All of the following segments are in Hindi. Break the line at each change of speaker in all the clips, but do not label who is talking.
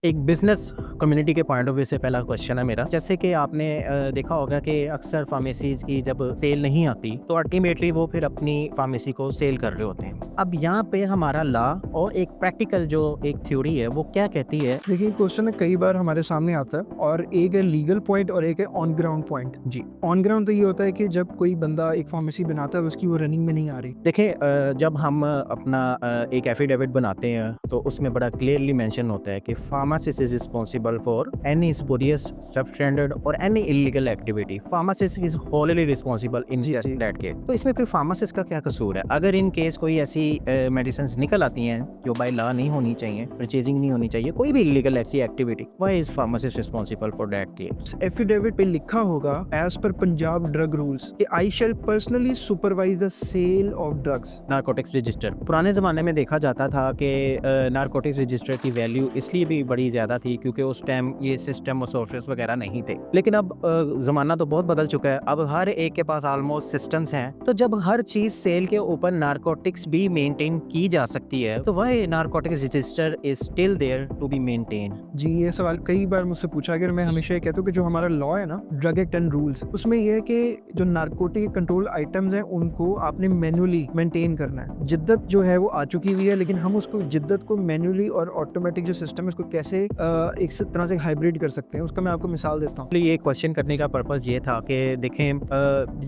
एक बिजनेस कम्युनिटी के पॉइंट ऑफ व्यू से पहला क्वेश्चन है मेरा। जैसे कि आपने देखा होगा कि अक्सर फार्मेसीज की जब सेल नहीं आती तो अल्टीमेटली वो फिर अपनी फार्मेसी को सेल कर रहे होते हैं। अब यहाँ पे हमारा लॉ और एक प्रैक्टिकल जो एक थ्योरी है वो क्या कहती है।
देखिए क्वेश्चन है कई बार हमारे सामने आता है और एक है लीगल पॉइंट और एक है ऑन ग्राउंड पॉइंट।
जी
ऑन ग्राउंड तो ये होता है कि जब कोई बंदा एक फार्मेसी बनाता है उसकी वो रनिंग में नहीं आ रही।
देखिए, जब हम अपना एक एफिडेविट बनाते हैं तो उसमें बड़ा क्लियरली मेंशन होता है कि pharmacist is responsible for any spurious substandard और any illegal activity. Pharmacist is wholly responsible in
जी जी।
That case. तो इसमें फिर फार्मासिस्ट का क्या कसूर है? अगर इन केस कोई ऐसी मेडिसिन निकल आती हैं जो बाय लॉ नहीं होनी चाहिए, परचेजिंग नहीं होनी चाहिए, कोई भी इलीगल ऐसी activity, why is pharmacist responsible for that case?
Affidavit पे लिखा होगा as per Punjab drug rules कि I shall personally supervise the sale of drugs.
Narcotics register पुराने ज़माने में देखा जाता था कि नारकोटिक्स रजिस्टर की वैल्यू इसलिए भी बड़ी ज़्यादा थी क्योंकि उस टाइम ये सिस्टम और सॉफ्टवेयर वगैरह नहीं थे। लेकिन अब ज़माना तो बहुत बदल चुका है। अब हर एक के पास ऑलमोस्ट सिस्टम्स हैं। तो जब हर चीज़ सेल के ऊपर नारकोटिक्स भी मेंटेन की जा सकती है तो why narcotics register is still there to be maintain?
जी, ये सवाल कई बार मुझसे पूछा गया और मैं हमेशा ये कहता हूँ कि जो हमारा लॉ है ना, ड्रग एक्ट एंड रूल्स, उसमें ये है कि जो नारकोटिक कंट्रोल आइटम्स हैं उनको आपने मैन्युअली मेंटेन करना है। जिद्दत जो है वो आ चुकी हुई है, लेकिन हम उसको जिद्दत को मैन्युअली और ऑटोमेटिक जो सिस्टम है उसको कैसे एक तरह से हाइब्रिड कर सकते हैं, उसका मैं आपको मिसाल देता हूँ।
ये क्वेश्चन करने का पर्पस ये था कि देखें,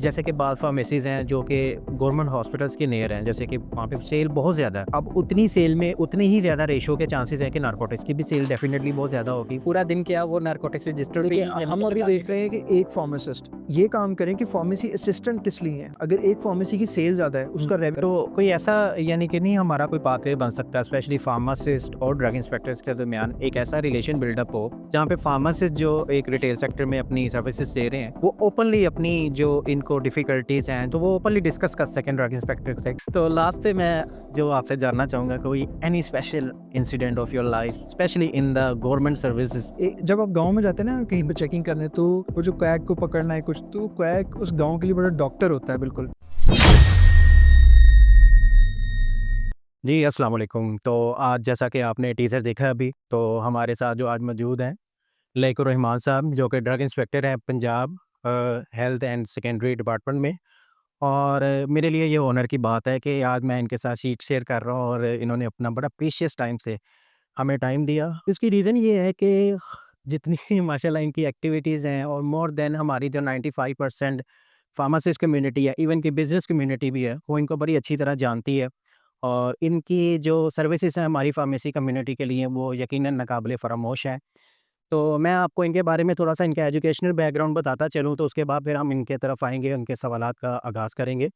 जैसे कि बाल फार्मेसीज हैं जो कि गवर्नमेंट हॉस्पिटल्स के नियर हैं, जैसे कि वहाँ पे सेल बहुत ज़्यादा है। अब उतनी सेल में उतने ही ज़्यादा रेशो के चांसेस हैं कि नारकोटिक्स की भी सेल डेफिनेटली बहुत ज़्यादा होगी। पूरा दिन क्या वो नारकोटिक्स रजिस्टर
देखिए हम अभी देख रहे हैं कि एक फार्मासिस्ट ये काम करें कि फार्मेसी असिस्टेंट किस लिए है। अगर एक फार्मेसी की सेल ज्यादा है उसका
तो कोई ऐसा यानी कि नहीं हमारा कोई पाथवे बन सकता है स्पेशली फार्मासिस्ट और ड्रग इंस्पेक्टर्स के दरमियान एक ऐसा रिलेशन बिल्डअप हो जहाँ पे फार्मासिस्ट जो एक रिटेल सेक्टर में अपनी सर्विसेज दे रहे हैं वो ओपनली अपनी जो इनको डिफिकल्टीज हैं तो वो ओपनली डिस्कस कर सकें ड्रग इंस्पेक्टर से। तो लास्ट पे मैं जो आपसे जानना चाहूँगा कोई any special incident of your life specially in the government services.
जब आप गांव में जाते हैं ना कहीं पे चेकिंग करने, तो वो जो क्वैक को पकड़ना है कुछ, तो क्वैक उस गांव के लिए बड़ा डॉक्टर होता है। बिल्कुल।
जी, अस्सलाम वालेकुम। तो आज जैसा कि आपने टीज़र देखा है अभी, तो हमारे साथ जो आज मौजूद हैं लैकुर रहमान साहब जो कि ड्रग इंस्पेक्टर हैं Punjab health and secondary department में। और मेरे लिए ये ऑनर की बात है कि आज मैं इनके साथ शीट शेयर कर रहा हूँ और इन्होंने अपना बड़ा प्रीशियस टाइम से हमें टाइम दिया। इसकी रीज़न ये है कि जितनी माशाल्लाह इनकी एक्टिविटीज़ हैं और मोर देन हमारी जो 95% फार्मासिस्ट कम्युनिटी है, इवन की बिज़नेस कम्युनिटी भी है, वो इनको बड़ी अच्छी तरह जानती है। और इनकी जो सर्विसेज़ हैं हमारी फार्मेसी कम्युनिटी के लिए वो यकीनन नाकाबिले फ़रामोश हैं। तो मैं आपको इनके बारे में थोड़ा-सा इनका एजुकेशनल बैकग्राउंड बताता चलूँ तो उसके बाद फिर हम इनके तरफ आएँगे, उनके सवालात का आगाज़ करेंगे।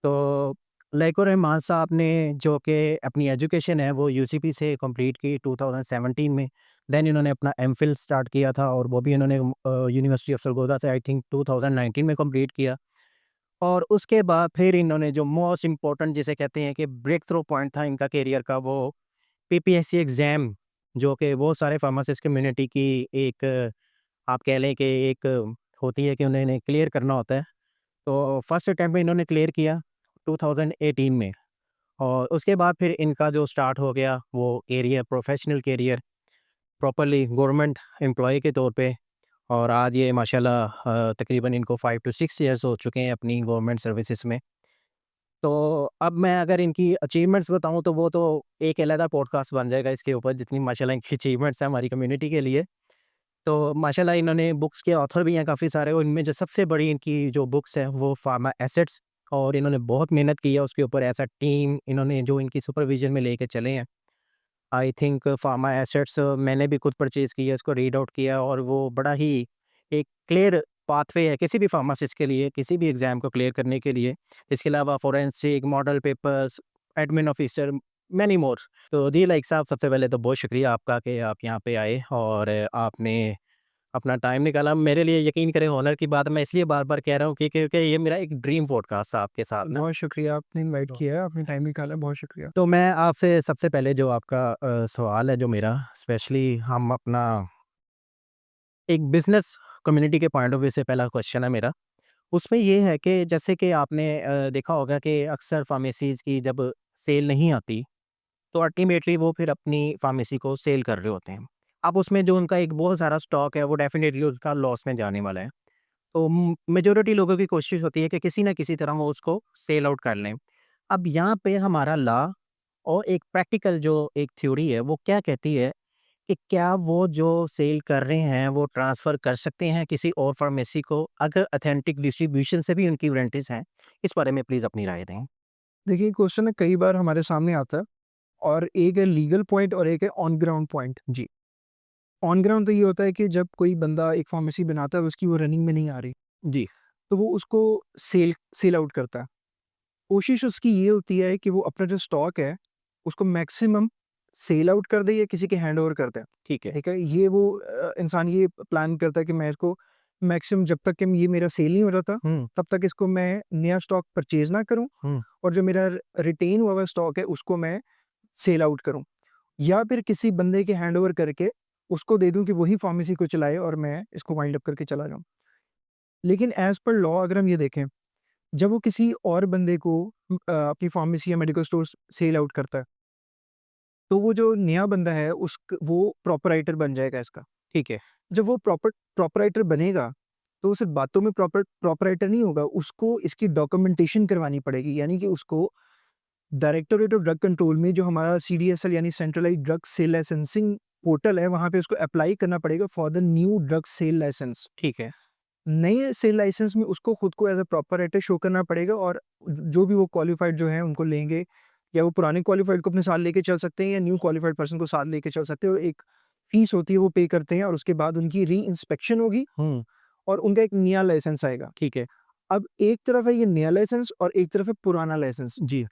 तो लैकुर रहमान साहब ने जो कि अपनी एजुकेशन है वो यूसीपी से कंप्लीट की 2017 में। देन इन्होंने अपना एमफिल स्टार्ट किया था और वो भी इन्होंने यूनिवर्सिटी ऑफ सरगोधा से आई थिंक 2019 में कंप्लीट किया। और उसके बाद फिर इन्होंने जो मोस्ट इम्पोर्टेंट जिसे कहते हैं कि ब्रेक थ्रू पॉइंट था इनका करियर का वो पीपीएससी एग्ज़ाम जो कि बहुत सारे फार्मासिस्ट कम्युनिटी की एक आप कह लें कि एक होती है कि उन्हें क्लियर करना होता है। तो फर्स्ट अटेम्प्ट में इन्होंने क्लियर किया 2018 में। और उसके बाद फिर इनका जो स्टार्ट हो गया वो career professional career properly government employ के तौर पे। और आज ये माशाल्लाह तकरीबन इनको 5 टू 6 इयर्स हो चुके हैं अपनी गवर्नमेंट सर्विसेज में। तो अब मैं अगर इनकी अचीवमेंट्स बताऊँ तो वो तो एक अलग पॉडकास्ट बन जाएगा इसके ऊपर जितनी माशाल्लाह इनकी अचीवमेंट्स हैं हमारी कम्युनिटी के लिए। तो माशाल्लाह इन्होंने बुक्स के ऑथर भी हैं काफ़ी सारे और इनमें जो सबसे बड़ी इनकी जो बुक्स हैं वो फार्मा एसेट्स। और इन्होंने बहुत मेहनत की है उसके ऊपर एज़ अ टीम इन्होंने जो इनकी सुपरविज़न में लेके चले हैं। आई थिंक फार्मा एसेट्स मैंने भी खुद परचेज़ किया, इसको रीड आउट किया और वो बड़ा ही एक क्लियर पाथवे है किसी भी फार्मासिस्ट के लिए, किसी भी एग्ज़ाम को क्लियर करने के लिए। इसके अलावा forensic, model papers, admin officer, many more. तो जी लाइक साहब सबसे पहले तो बहुत शुक्रिया आपका कि आप यहाँ पे आए और आपने अपना टाइम निकाला। मेरे लिए यकीन करें ऑनर की बात है, मैं इसलिए बार-बार कह रहा हूँ कि क्योंकि ये मेरा एक ड्रीम पॉडकास्ट था आपके साथ ना।
बहुत शुक्रिया, आपने इनवाइट
तो
किया है, आपने टाइम निकाला, बहुत शुक्रिया।
तो मैं आपसे सबसे पहले जो आपका सवाल है जो मेरा स्पेशली हम अपना एक बिज़नेस कम्युनिटी के पॉइंट ऑफ व्यू से पहला क्वेश्चन है मेरा। उसमें ये है कि जैसे कि आपने देखा होगा कि अक्सर फार्मेसीज़ की जब सेल नहीं आती तो अल्टीमेटली वो फिर अपनी फार्मेसी को सेल कर रहे होते हैं। अब उसमें जो उनका एक बहुत सारा स्टॉक है वो डेफ़िनेटली उसका लॉस में जाने वाला है। तो मेजॉरिटी लोगों की कोशिश होती है कि किसी न किसी तरह वो उसको सेल आउट कर लें। अब यहाँ पे हमारा लॉ और एक प्रैक्टिकल जो एक थ्योरी है वो क्या कहती है कि क्या वो जो सेल कर रहे हैं वो ट्रांसफ़र कर सकते हैं किसी और फार्मेसी को अगर ऑथेंटिक डिस्ट्रीब्यूशन से भी उनकी वारंटीज़ हैं? इस बारे में प्लीज़ अपनी राय दें।
देखिए, क्वेश्चन ना कई बार हमारे सामने आता है और एक है लीगल पॉइंट और एक है ऑन ग्राउंड पॉइंट।
जी,
ऑन ग्राउंड तो ये होता है कि जब कोई बंदा एक फार्मेसी बनाता है, उसकी वो रनिंग में नहीं आ रही,
जी,
तो वो उसको सेल सेल आउट करता है। कोशिश उसकी ये होती है कि वो अपना जो स्टॉक है, उसको मैक्सिमम सेल आउट कर दे या किसी के हैंड ओवर कर दे।
ठीक है।
ठीक है? ये वो इंसान ये प्लान करता है कि मैं इसको मैक्सिमम जब तक कि ये मेरा सेल नहीं हो रहा था,
हुँ,
तब तक इसको मैं नया स्टॉक परचेज़ ना करूँ
हुँ,
और जो मेरा रिटेन हुआ हुआ स्टॉक है, उसको मैं सेल आउट करूँ। या फिर किसी बंदे के हैंड ओवर करके उसको दे दूँ कि वही फार्मेसी को चलाए और मैं इसको वाइंड अप करके चला जाऊँ। लेकिन एज़ पर लॉ अगर हम ये देखें, जब वो किसी और बंदे को अपनी फार्मेसी या मेडिकल स्टोर्स सेल आउट करता है, तो वो जो नया बंदा है वो प्रोपराइटर बन जाएगा इसका।
ठीक है।
जब वो प्रोपराइटर बनेगा, तो वो सिर्फ़ बातों में प्रोपराइटर नहीं होगा, उसको इसकी डॉक्यूमेंटेशन करवानी पड़ेगी। यानी कि उसको डायरेक्टोरेट ऑफ ड्रग कंट्रोल में जो हमारा सीडीएसएल यानी centralised drug sale licensing portal है, वहाँ पे उसको अप्लाई करना पड़ेगा for the new drug sale licence.
ठीक है।
नए सेल लाइसेंस में उसको खुद को एज़ अ प्रोपराइटर शो करना पड़ेगा और जो भी वो क्वालिफाइड जो हैं उनको लेंगे या वो पुराने क्वालिफाइड को अपने साथ लेके चल सकते हैं या न्यू क्वालिफाइड पर्सन को साथ लेके चल सकते हैं और एक फीस होती है वो पे करते हैं और उसके बाद उनकी री-इंस्पेक्शन होगी
हुँ,
और उनका एक नया लाइसेंस आएगा।
ठीक है।
अब एक तरफ है ये नया लाइसेंस और एक तरफ है पुराना लाइसेंस।
जी,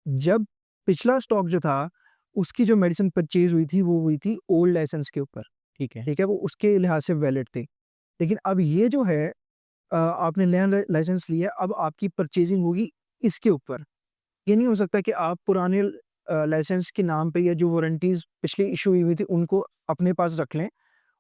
जब पिछला स्टॉक जो था, उसकी जो मेडिसिन परचेज़ हुई थी, वो हुई थी ओल्ड लाइसेंस के ऊपर,
ठीक है।
ठीक है? वो उसके लिहाज़ से वैलिड थी। लेकिन अब ये जो है आपने नया लाइसेंस लिया, अब आपकी परचेज़िंग होगी इसके ऊपर। ये नहीं हो सकता कि आप पुराने लाइसेंस के नाम पे या जो वारंटीज़ पिछली इश्यू हुई थी, उनको अपने पास रख लें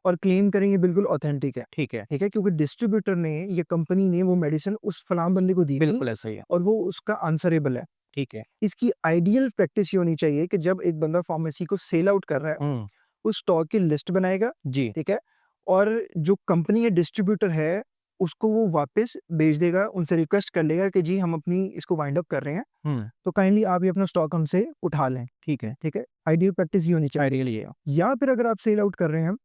और क्लेम करें ये बिल्कुल ऑथेंटिक है।
ठीक है।
ठीक है? क्योंकि डिस्ट्रीब्यूटर ने या कंपनी ने वो मेडिसिन उस फलाँ बंदे को दी थी
बिल्कुल ऐसा ही है।
और वो उसका आंसरेबल है।
ठीक है।
इसकी आइडियल प्रैक्टिस ये होनी चाहिए कि जब एक बंदा फार्मेसी को सेल आउट कर रहा है,
हुँ,
उस स्टॉक की लिस्ट बनाएगा,
जी,
ठीक है? और जो कंपनी या डिस्ट्रीब्यूटर है, उसको वो वापस भेज देगा, उनसे रिक्वेस्ट कर लेगा कि जी हम अपनी इसको वाइंड अप कर रहे हैं,
हुँ,
तो काइंडली आप ये अपना स्टॉक हमसे उठा लें,
ठीक है।
ठीक है? आइडियल प्रैक्टिस ये होनी चाहिए।
आइडियल ये है।
या फिर अगर आप सेल आउट कर रहे हैं,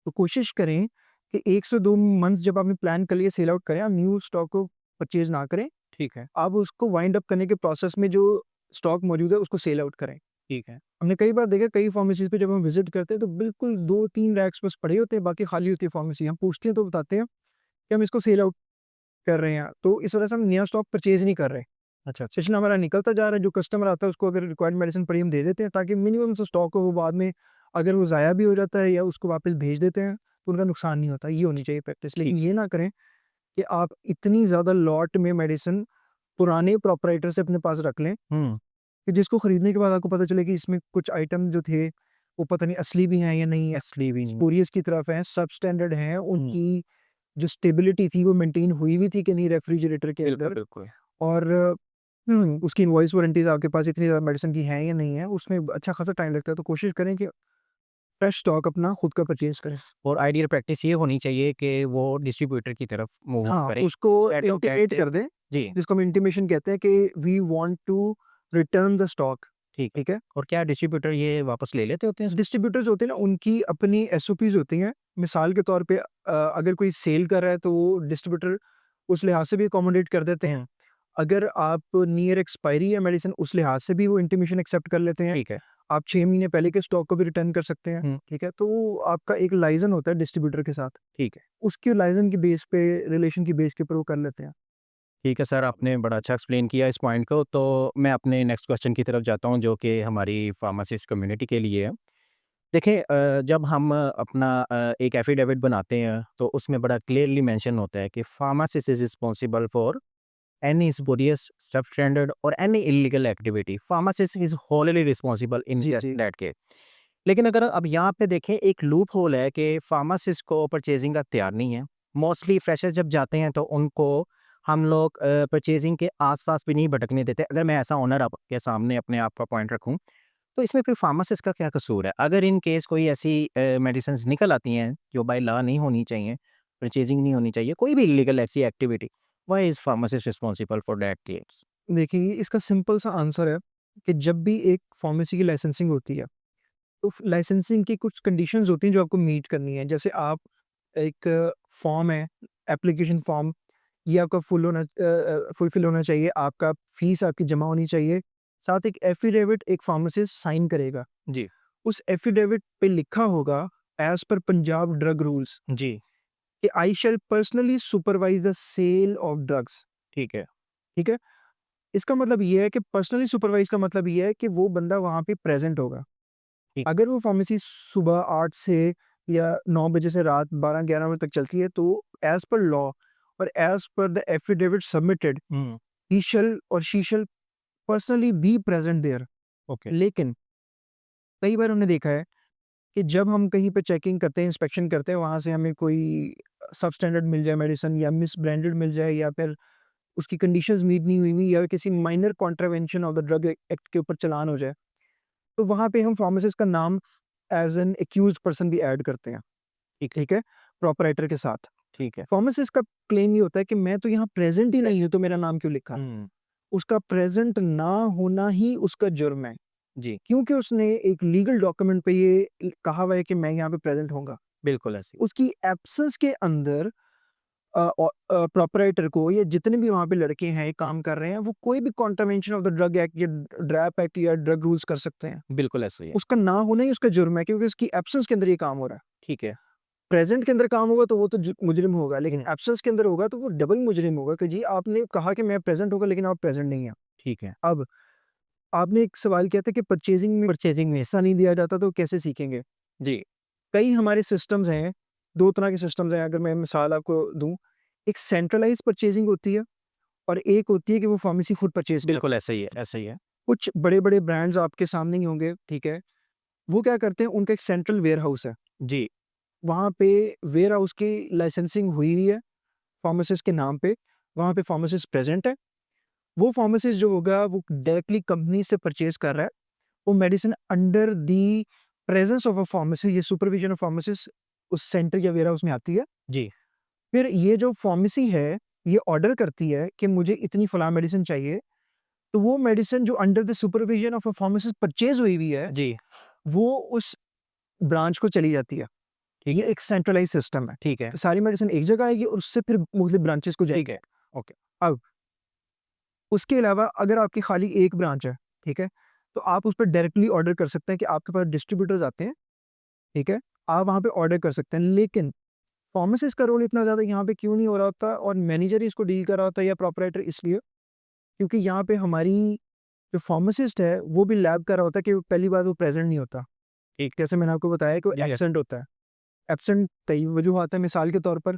तो कोशिश करें कि 1 से 2 मंथ्स जब आपने प्लान कर लिया सेल आउट करें, आप न्यू स्टॉक को परचेज़ ना करें।
ठीक है,
आप उसको वाइंड अप करने के प्रोसेस में जो स्टॉक मौजूद है, उसको सेल आउट करें।
ठीक है।
हमने कई बार देखा कई फार्मेसीज़ पे जब हम विज़िट करते हैं तो बिल्कुल 2-3 रैक्स बस पड़े होते हैं, बाकी खाली होती है फार्मेसी। हम पूछते हैं तो बताते हैं कि हम इसको सेल आउट कर रहे हैं। तो इस वज़ह से हम नया स्टॉक परचेज़ नहीं कर रहे।
अच्छा, अच्छा।
पिछला हमारा निकलता जा रहा है, जो कस्टमर आता है उसको अगर रिक्वायर्ड मेडिसिन पड़ी हम दे देते हैं ताकि मिनिमम सा स्टॉक हो, वो बाद में अगर वो ज़ाया भी हो जाता है या उसको वापस भेज देते हैं, तो उनका नुकसान नहीं होता। ये होनी चाहिए प्रैक्टिस। लेकिन
ठीक।
ये ना करें कि आप इतनी ज़्यादा लॉट में मेडिसिन पुराने प्रोपराइटर से अपने पास रख लें
हुँ,
कि जिसको खरीदने के बाद आपको पता चले कि इसमें कुछ आइटम जो थे, वो पता नहीं असली भी हैं या नहीं है।
असली भी नहीं।
स्पूरियस की तरफ हैं, सबस्टैंडर्ड हैं,
हुँ,
उनकी जो स्टेबिलिटी थी वो मेंटेन हुई भी थी कि नहीं रेफ्रिजरेटर के
बिल्कुल,
अंदर
बिल्कुल।
और उसकी इनवॉइस वारंटीज़ आपके पास इतनी ज़्यादा मेडिसिन की हैं या नहीं है, उसमें अच्छा खासा टाइम लगता है। तो कोशिश करें कि फ्रेश स्टॉक अपना खुद का परचेज़ करें।
और आइडियल प्रैक्टिस ये होनी चाहिए कि वो डिस्ट्रीब्यूटर की तरफ मूव ऑन
हाँ,
करे।
उसको
दैट टू
इंटीमेट
गेट
कर दें,
जी,
जिसको हम इंटीमेशन कहते हैं कि we want to return the stock,
ठीक है।
ठीक है?
और क्या डिस्ट्रीब्यूटर ये वापस ले लेते होते हैं इसको?
डिस्ट्रीब्यूटर्स होते हैं ना, उनकी अपनी एसओपीज़ होती हैं। मिसाल के तौर पे अगर कोई सेल कर रहा है तो वो डिस्ट्रीब्यूटर उस लिहाज से भी अकोमोडेट कर देते हैं। अगर आप नियर एक्सपायरी है मेडिसिन, उस लिहाज से भी वो इंटीमेशन एक्सेप्ट कर लेते हैं।
ठीक है।
आप 6 महीने पहले के स्टॉक को भी रिटर्न कर सकते हैं,
हुँ,
ठीक है? तो वो आपका एक लाइज़न होता है डिस्ट्रीब्यूटर के साथ।
ठीक है।
उसके लाइज़न के बेस पे, रिलेशन की बेस के ऊपर वो कर लेते हैं।
ठीक है सर, आपने बड़ा अच्छा एक्सप्लेन किया इस पॉइंट को, तो मैं अपने नेक्स्ट क्वेश्चन की तरफ जाता हूँ जो कि हमारी फार्मासिस्ट कम्युनिटी के लिए है। देखिए जब हम अपना एक एफिडेविट बनाते हैं तो उसमें बड़ा क्लियरली मेंशन होता है कि pharmacist is responsible for any spurious, substandard और any illegal activity. Pharmacist is wholly responsible in
जी,
दैट
जी।
That case. लेकिन अगर अब यहाँ पे देखें एक लूप होल है कि फार्मासिस्ट को परचेजिंग का इख्तियार नहीं है। मोस्टली फ्रेशर्स जब जाते हैं तो उनको हम लोग परचेजिंग के आस-पास भी नहीं भटकने देते। अगर मैं एज़ अ ओनर आपके सामने अपने आप का पॉइंट रखूँ, तो इसमें फिर फार्मासिस्ट का क्या कसूर है? अगर इन केस कोई ऐसी मेडिसिन्स निकल आती हैं जो बाय लॉ नहीं होनी चाहिए, परचेज़िंग नहीं होनी चाहिए, कोई भी इल्लीगल ऐसी activity, why is pharmacist responsible for that case?
देखिए, इसका सिंपल सा आंसर है कि जब भी एक फार्मेसी की लाइसेंसिंग होती है, तो लाइसेंसिंग की कुछ कंडीशंस होती हैं जो आपको मीट करनी है। जैसे आप एक फॉर्म है, एप्लीकेशन फॉर्म, ये आपका फुलफिल होना चाहिए, आपका फीस आपकी जमा होनी चाहिए, साथ एक एफिडेविट एक फार्मासिस्ट साइन करेगा।
जी,
उस एफिडेविट पे लिखा होगा as per Punjab drug rules
जी,
कि I shall personally supervise the sale of drugs,
ठीक है।
ठीक है? इसका मतलब ये है कि पर्सनली सुपरवाइज़ का मतलब ये है कि वो बंदा वहाँ पे प्रेज़ेंट होगा।
ठीक
अगर वो फार्मेसी सुबह 8 से या 9 बजे से रात 12-11 बजे तक चलती है, तो एज़ पर लॉ और as per the affidavit submitted,
hmm,
he shall और she shall personally be present there.
Okay,
लेकिन कई बार हमने देखा है कि जब हम कहीं पे चेकिंग करते हैं, इंस्पेक्शन करते हैं, वहाँ से हमें कोई सबस्टैंडर्ड मिल जाए मेडिसिन या मिसब्रांडेड मिल जाए या फिर उसकी कंडीशंस मीट नहीं हुई हुई या किसी minor contravention of the drug act के ऊपर चालान हो जाए, तो वहाँ पे हम फार्मासिस्ट का नाम एज़ एन एक्यूज्ड पर्सन भी ऐड करते हैं,
ठीक है,
ठीक है? प्रोपराइटर के साथ।
ठीक है।
फार्मासिस्ट का क्लेम ये होता है कि मैं तो यहाँ प्रेज़ेंट ही नहीं हूँ, तो मेरा नाम क्यों लिखा?
हुँ,
उसका प्रेज़ेंट ना होना ही उसका जुर्म है,
जी,
क्योंकि उसने एक लीगल डॉक्यूमेंट पे ये कहा हुआ है कि मैं यहाँ पे प्रेज़ेंट होऊँगा।
बिल्कुल ऐसे ही।
उसकी एब्सेंस के अंदर प्रोपराइटर को या जितने भी वहाँ पे लड़के हैं, ये काम कर रहे हैं, वो कोई भी contravention of the drug act या ड्रैप एक्ट या ड्रग रूल्स कर सकते हैं।
बिल्कुल ऐसे ही है।
उसका ना होना ही उसका जुर्म है, क्योंकि उसकी एब्सेंस के अंदर ये काम हो रहा है।
ठीक है,
प्रेज़ेंट के अंदर काम होगा तो वो तो मुजरिम होगा, लेकिन
हुँ,
एब्सेंस के अंदर होगा तो वो डबल मुजरिम होगा कि जी आपने कहा कि मैं प्रेज़ेंट होगा लेकिन आप प्रेज़ेंट नहीं हैं।
ठीक है।
अब आपने एक सवाल किया था कि परचेज़िंग में हिस्सा नहीं दिया जाता तो कैसे सीखेंगे?
जी,
कई हमारे सिस्टम्स हैं, 2 तरह के सिस्टम्स हैं, अगर मैं मिसाल आपको दूँ। एक सेंट्रलाइज़्ड परचेज़िंग होती है और एक होती है कि वो फार्मेसी खुद परचेज़ कर।
बिल्कुल ऐसे ही है, ऐसे ही है।
कुछ बड़े-बड़े ब्रांड्स आपके सामने ही होंगे, ठीक है? वो क्या करते हैं, उनका एक सेंट्रल वेयरहाउस है।
जी,
वहाँ पे वेयरहाउस की लाइसेंसिंग हुई हुई है फार्मासिस्ट के नाम पे, वहाँ पे फार्मासिस्ट प्रेज़ेंट है। वो फार्मासिस्ट जो होगा वो डायरेक्टली कंपनी से परचेज़ कर रहा है। वो medicine under the presence of a pharmacy या सुपरविजन ऑफ फार्मासिस्ट उस सेंटर या वेयरहाउस में आती है।
जी,
फिर ये जो फार्मेसी है, ये ऑर्डर करती है कि मुझे इतनी फलाँ मेडिसिन चाहिए, तो वो मेडिसिन जो under the supervision of a pharmacist purchase हुई हुई है,
जी,
वो उस ब्रांच को चली जाती है।
ठीक
ये
है,
एक सेंट्रलाइज़्ड सिस्टम है।
ठीक है,
तो सारी मेडिसिन एक जगह आएगी और उससे फिर मुख्तलिफ ब्रांचेज़ को
ठीक
जाएगी।
है। ओके,
अब उसके अलावा अगर आपकी खाली एक ब्रांच है, ठीक है? तो आप उस पे डायरेक्टली ऑर्डर कर सकते हैं कि आपके पास डिस्ट्रीब्यूटर्स आते हैं, ठीक है? आप वहाँ पे ऑर्डर कर सकते हैं। लेकिन फार्मासिस्ट का रोल इतना ज़्यादा यहाँ पे क्यों नहीं हो रहा होता और मैनेजर ही इसको डील कर रहा होता है या प्रोपराइटर, इसलिए क्योंकि यहाँ पे हमारी जो फार्मासिस्ट है, वो भी लैब कर रहा होता है कि पहली बात वो प्रेज़ेंट नहीं होता।
ठीक।
जैसे मैंने आपको बताया कि वो
जी,
एब्सेंट होता है। एब्सेंट कई वजूहात हैं, मिसाल के तौर पर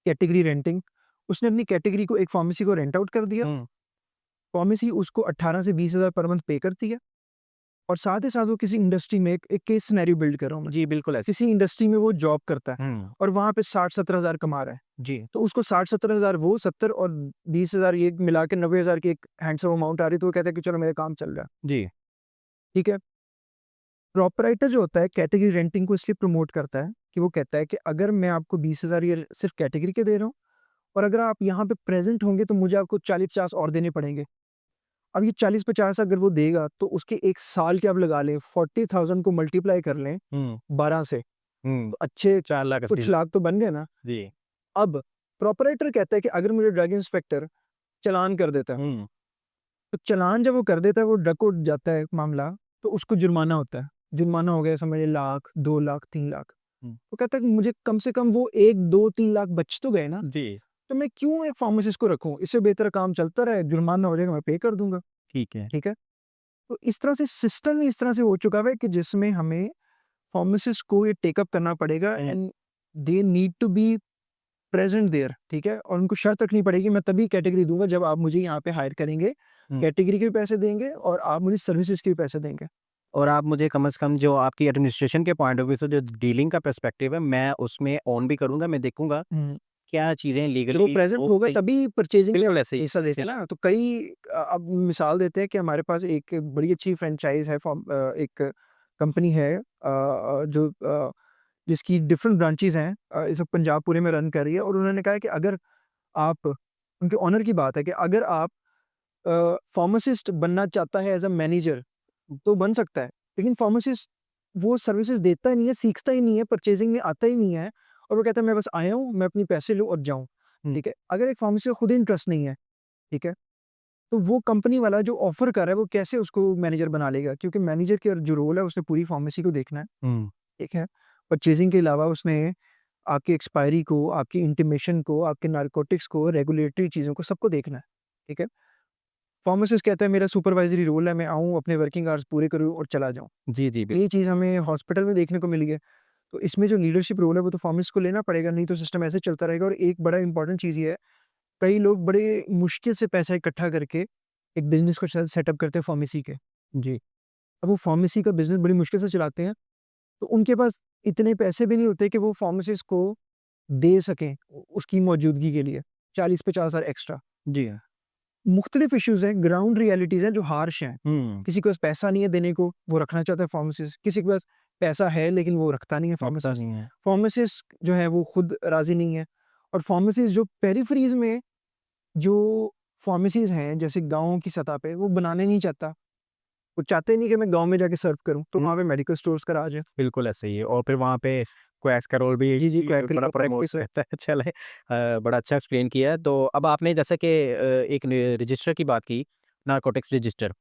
कैटेगरी रेंटिंग। उसने अपनी कैटेगरी को एक फार्मेसी को रेंट आउट कर दिया।
हुँ,
फार्मेसी उसको 18 से 20,000 पर मंथ पे करती है और साथ ही साथ वो किसी इंडस्ट्री में एक केस सिनेरियो बिल्ड कर रहा हूँ मैं।
जी, बिल्कुल ऐसे
किसी इंडस्ट्री में वो जॉब करता है
हुँ,
और वहाँ पे 60-70,000 कमा रहा है।
जी,
तो उसको 60-70,000 वो 70 और 20,000 ये मिला के 90,000 की एक हैंडसम अमाउंट आ रही है, तो वो कहता है कि चलो मेरा काम चल रहा है।
जी,
ठीक है? प्रोपराइटर जो होता है कैटेगरी रेंटिंग को इसलिए प्रमोट करता है कि वो कहता है कि अगर मैं आपको 20,000 ये सिर्फ़ कैटेगरी के दे रहा हूँ और अगर आप यहाँ पे प्रेज़ेंट होंगे तो मुझे आपको 40-50 और देने पड़ेंगे। अब ये 40-50 अगर वो देगा तो उसके 1 साल के आप लगा लें 40,000 को मल्टीप्लाई कर लें
हुँ,
12 से,
हुँ,
तो अच्छे
4,80,000
कुछ लाख तो बन गए ना।
जी,
अब प्रोपराइटर कहता है कि अगर मुझे ड्रग इंस्पेक्टर चालान कर देता है,
हुँ,
तो चालान जब वो कर देता है, वो ड्रग कोर्ट जाता है मामला, तो उसको जुर्माना होता है। जुर्माना हो गया समझिए लाख, 2 लाख, 3 लाख।
हुँ,
वो कहता है कि मुझे कम से कम वो 1, 2, 3 लाख बच तो गए ना,
जी,
तो मैं क्यों एक फार्मासिस्ट को रखूँ? इससे बेहतर काम चलता रहे, जुर्माना हो जाएगा मैं पे कर दूँगा,
ठीक है।
ठीक है? तो इस तरह से सिस्टम ही इस तरह से हो चुका है कि जिसमें हमें फार्मासिस्ट को ये टेक अप करना पड़ेगा
hmm,
and they need to be present there, ठीक है? और उनको शर्त रखनी पड़ेगी मैं तभी कैटेगरी दूँगा जब आप मुझे यहाँ पे हायर करेंगे।
हुँ,
कैटेगरी के भी पैसे देंगे और आप मुझे सर्विसेज़ के भी पैसे देंगे।
और आप मुझे कम से कम जो आपकी एडमिनिस्ट्रेशन के पॉइंट ऑफ व्यू से जो डीलिंग का पर्सपेक्टिव है, मैं उसमें ऑन भी करूँगा, मैं देखूँगा
हुँ।
क्या चीज़ें
जब वो
लीगली
प्रेज़ेंट
हो
होगा
गई?
तभी परचेज़िंग
बिल्कुल ऐसे ही।
हिस्सा देते हैं ना। तो कई अब मिसाल देते हैं कि हमारे पास एक बड़ी अच्छी फ्रैंचाइज़ है एक कंपनी है जो जिसकी डिफरेंट ब्रांचेज़ हैं इस वक़्त पंजाब पूरे में रन कर रही है और उन्होंने कहा है कि अगर आप उनके ओनर की बात है कि अगर आप फार्मासिस्ट बनना चाहता है एज़ अ मैनेजर तो बन सकता है। लेकिन फार्मासिस्ट वो सर्विसेज़ देता ही नहीं है, सीखता ही नहीं है, परचेज़िंग में आता ही नहीं है और वो कहता है मैं बस आया हूँ, मैं अपने पैसे लूँ और जाऊँ।
हुँ,
ठीक है? अगर एक फार्मेसी को खुद ही इंटरेस्ट नहीं है, ठीक है? तो वो कंपनी वाला जो ऑफ़र कर रहा है वो कैसे उसको मैनेजर बना लेगा? क्योंकि मैनेजर का जो रोल है उसने पूरी फार्मेसी को देखना है,
हुँ,
ठीक है? परचेज़िंग के अलावा उसने आपकी एक्सपायरी को, आपकी इंटीमेशन को, आपके नारकोटिक्स को, रेगुलेटरी चीज़ों को सबको देखना है, ठीक है? फार्मासिस्ट कहता है मेरा सुपरवाइज़री रोल है, मैं आऊँ अपने वर्किंग आवर्स पूरे करूँ और चला जाऊँ।
जी, जी,
ये चीज़ हमें हॉस्पिटल में देखने को मिली है। तो इसमें जो लीडरशिप रोल है वो तो फार्मासिस्ट को लेना पड़ेगा, नहीं तो सिस्टम ऐसे चलता रहेगा और एक बड़ा इम्पोर्टेंट चीज़ ये है, कई लोग बड़े मुश्किल से पैसा इकट्ठा करके एक बिज़नेस को सेटअप करते हैं फार्मेसी के।
जी,
अब वो फार्मेसी का बिज़नेस बड़ी मुश्किल से चलाते हैं, तो उनके पास इतने पैसे भी नहीं होते कि वो फार्मासिस्ट को दे सकें उसकी मौजूदगी के लिए 40-50 हज़ार एक्स्ट्रा।
जी हाँ।
मुख्तलिफ इश्यूज़ हैं, ग्राउंड रियलिटीज़ हैं जो हार्श हैं।
हुँ,
किसी के पास पैसा नहीं है देने को, वो रखना चाहता है फार्मासिस्ट। किसी के पास पैसा है लेकिन वो रखता नहीं है
लगता
फार्मासिस्ट।
नहीं है।
फार्मासिस्ट जो है वो खुद राज़ी नहीं है और फार्मासिस्ट जो पेरिफेरीज़ में जो फार्मेसीज़ हैं जैसे गाँव की सतह पे वो बनाने नहीं चाहता। वो चाहते नहीं कि मैं गाँव में जाके सर्व करूँ, तो
हुँ,
वहाँ पे मेडिकल स्टोर्स का राज है।
बिल्कुल ऐसे ही है और फिर वहाँ पे क्वैस का रोल भी
जी, जी,
बड़ा
क्लैरिकल
प्रमोट
प्रैक्टिस है।
रहता है। चले बड़ा अच्छा एक्सप्लेन किया है। तो अब आपने जैसे कि एक न रजिस्टर की बात की, नारकोटिक्स रजिस्टर।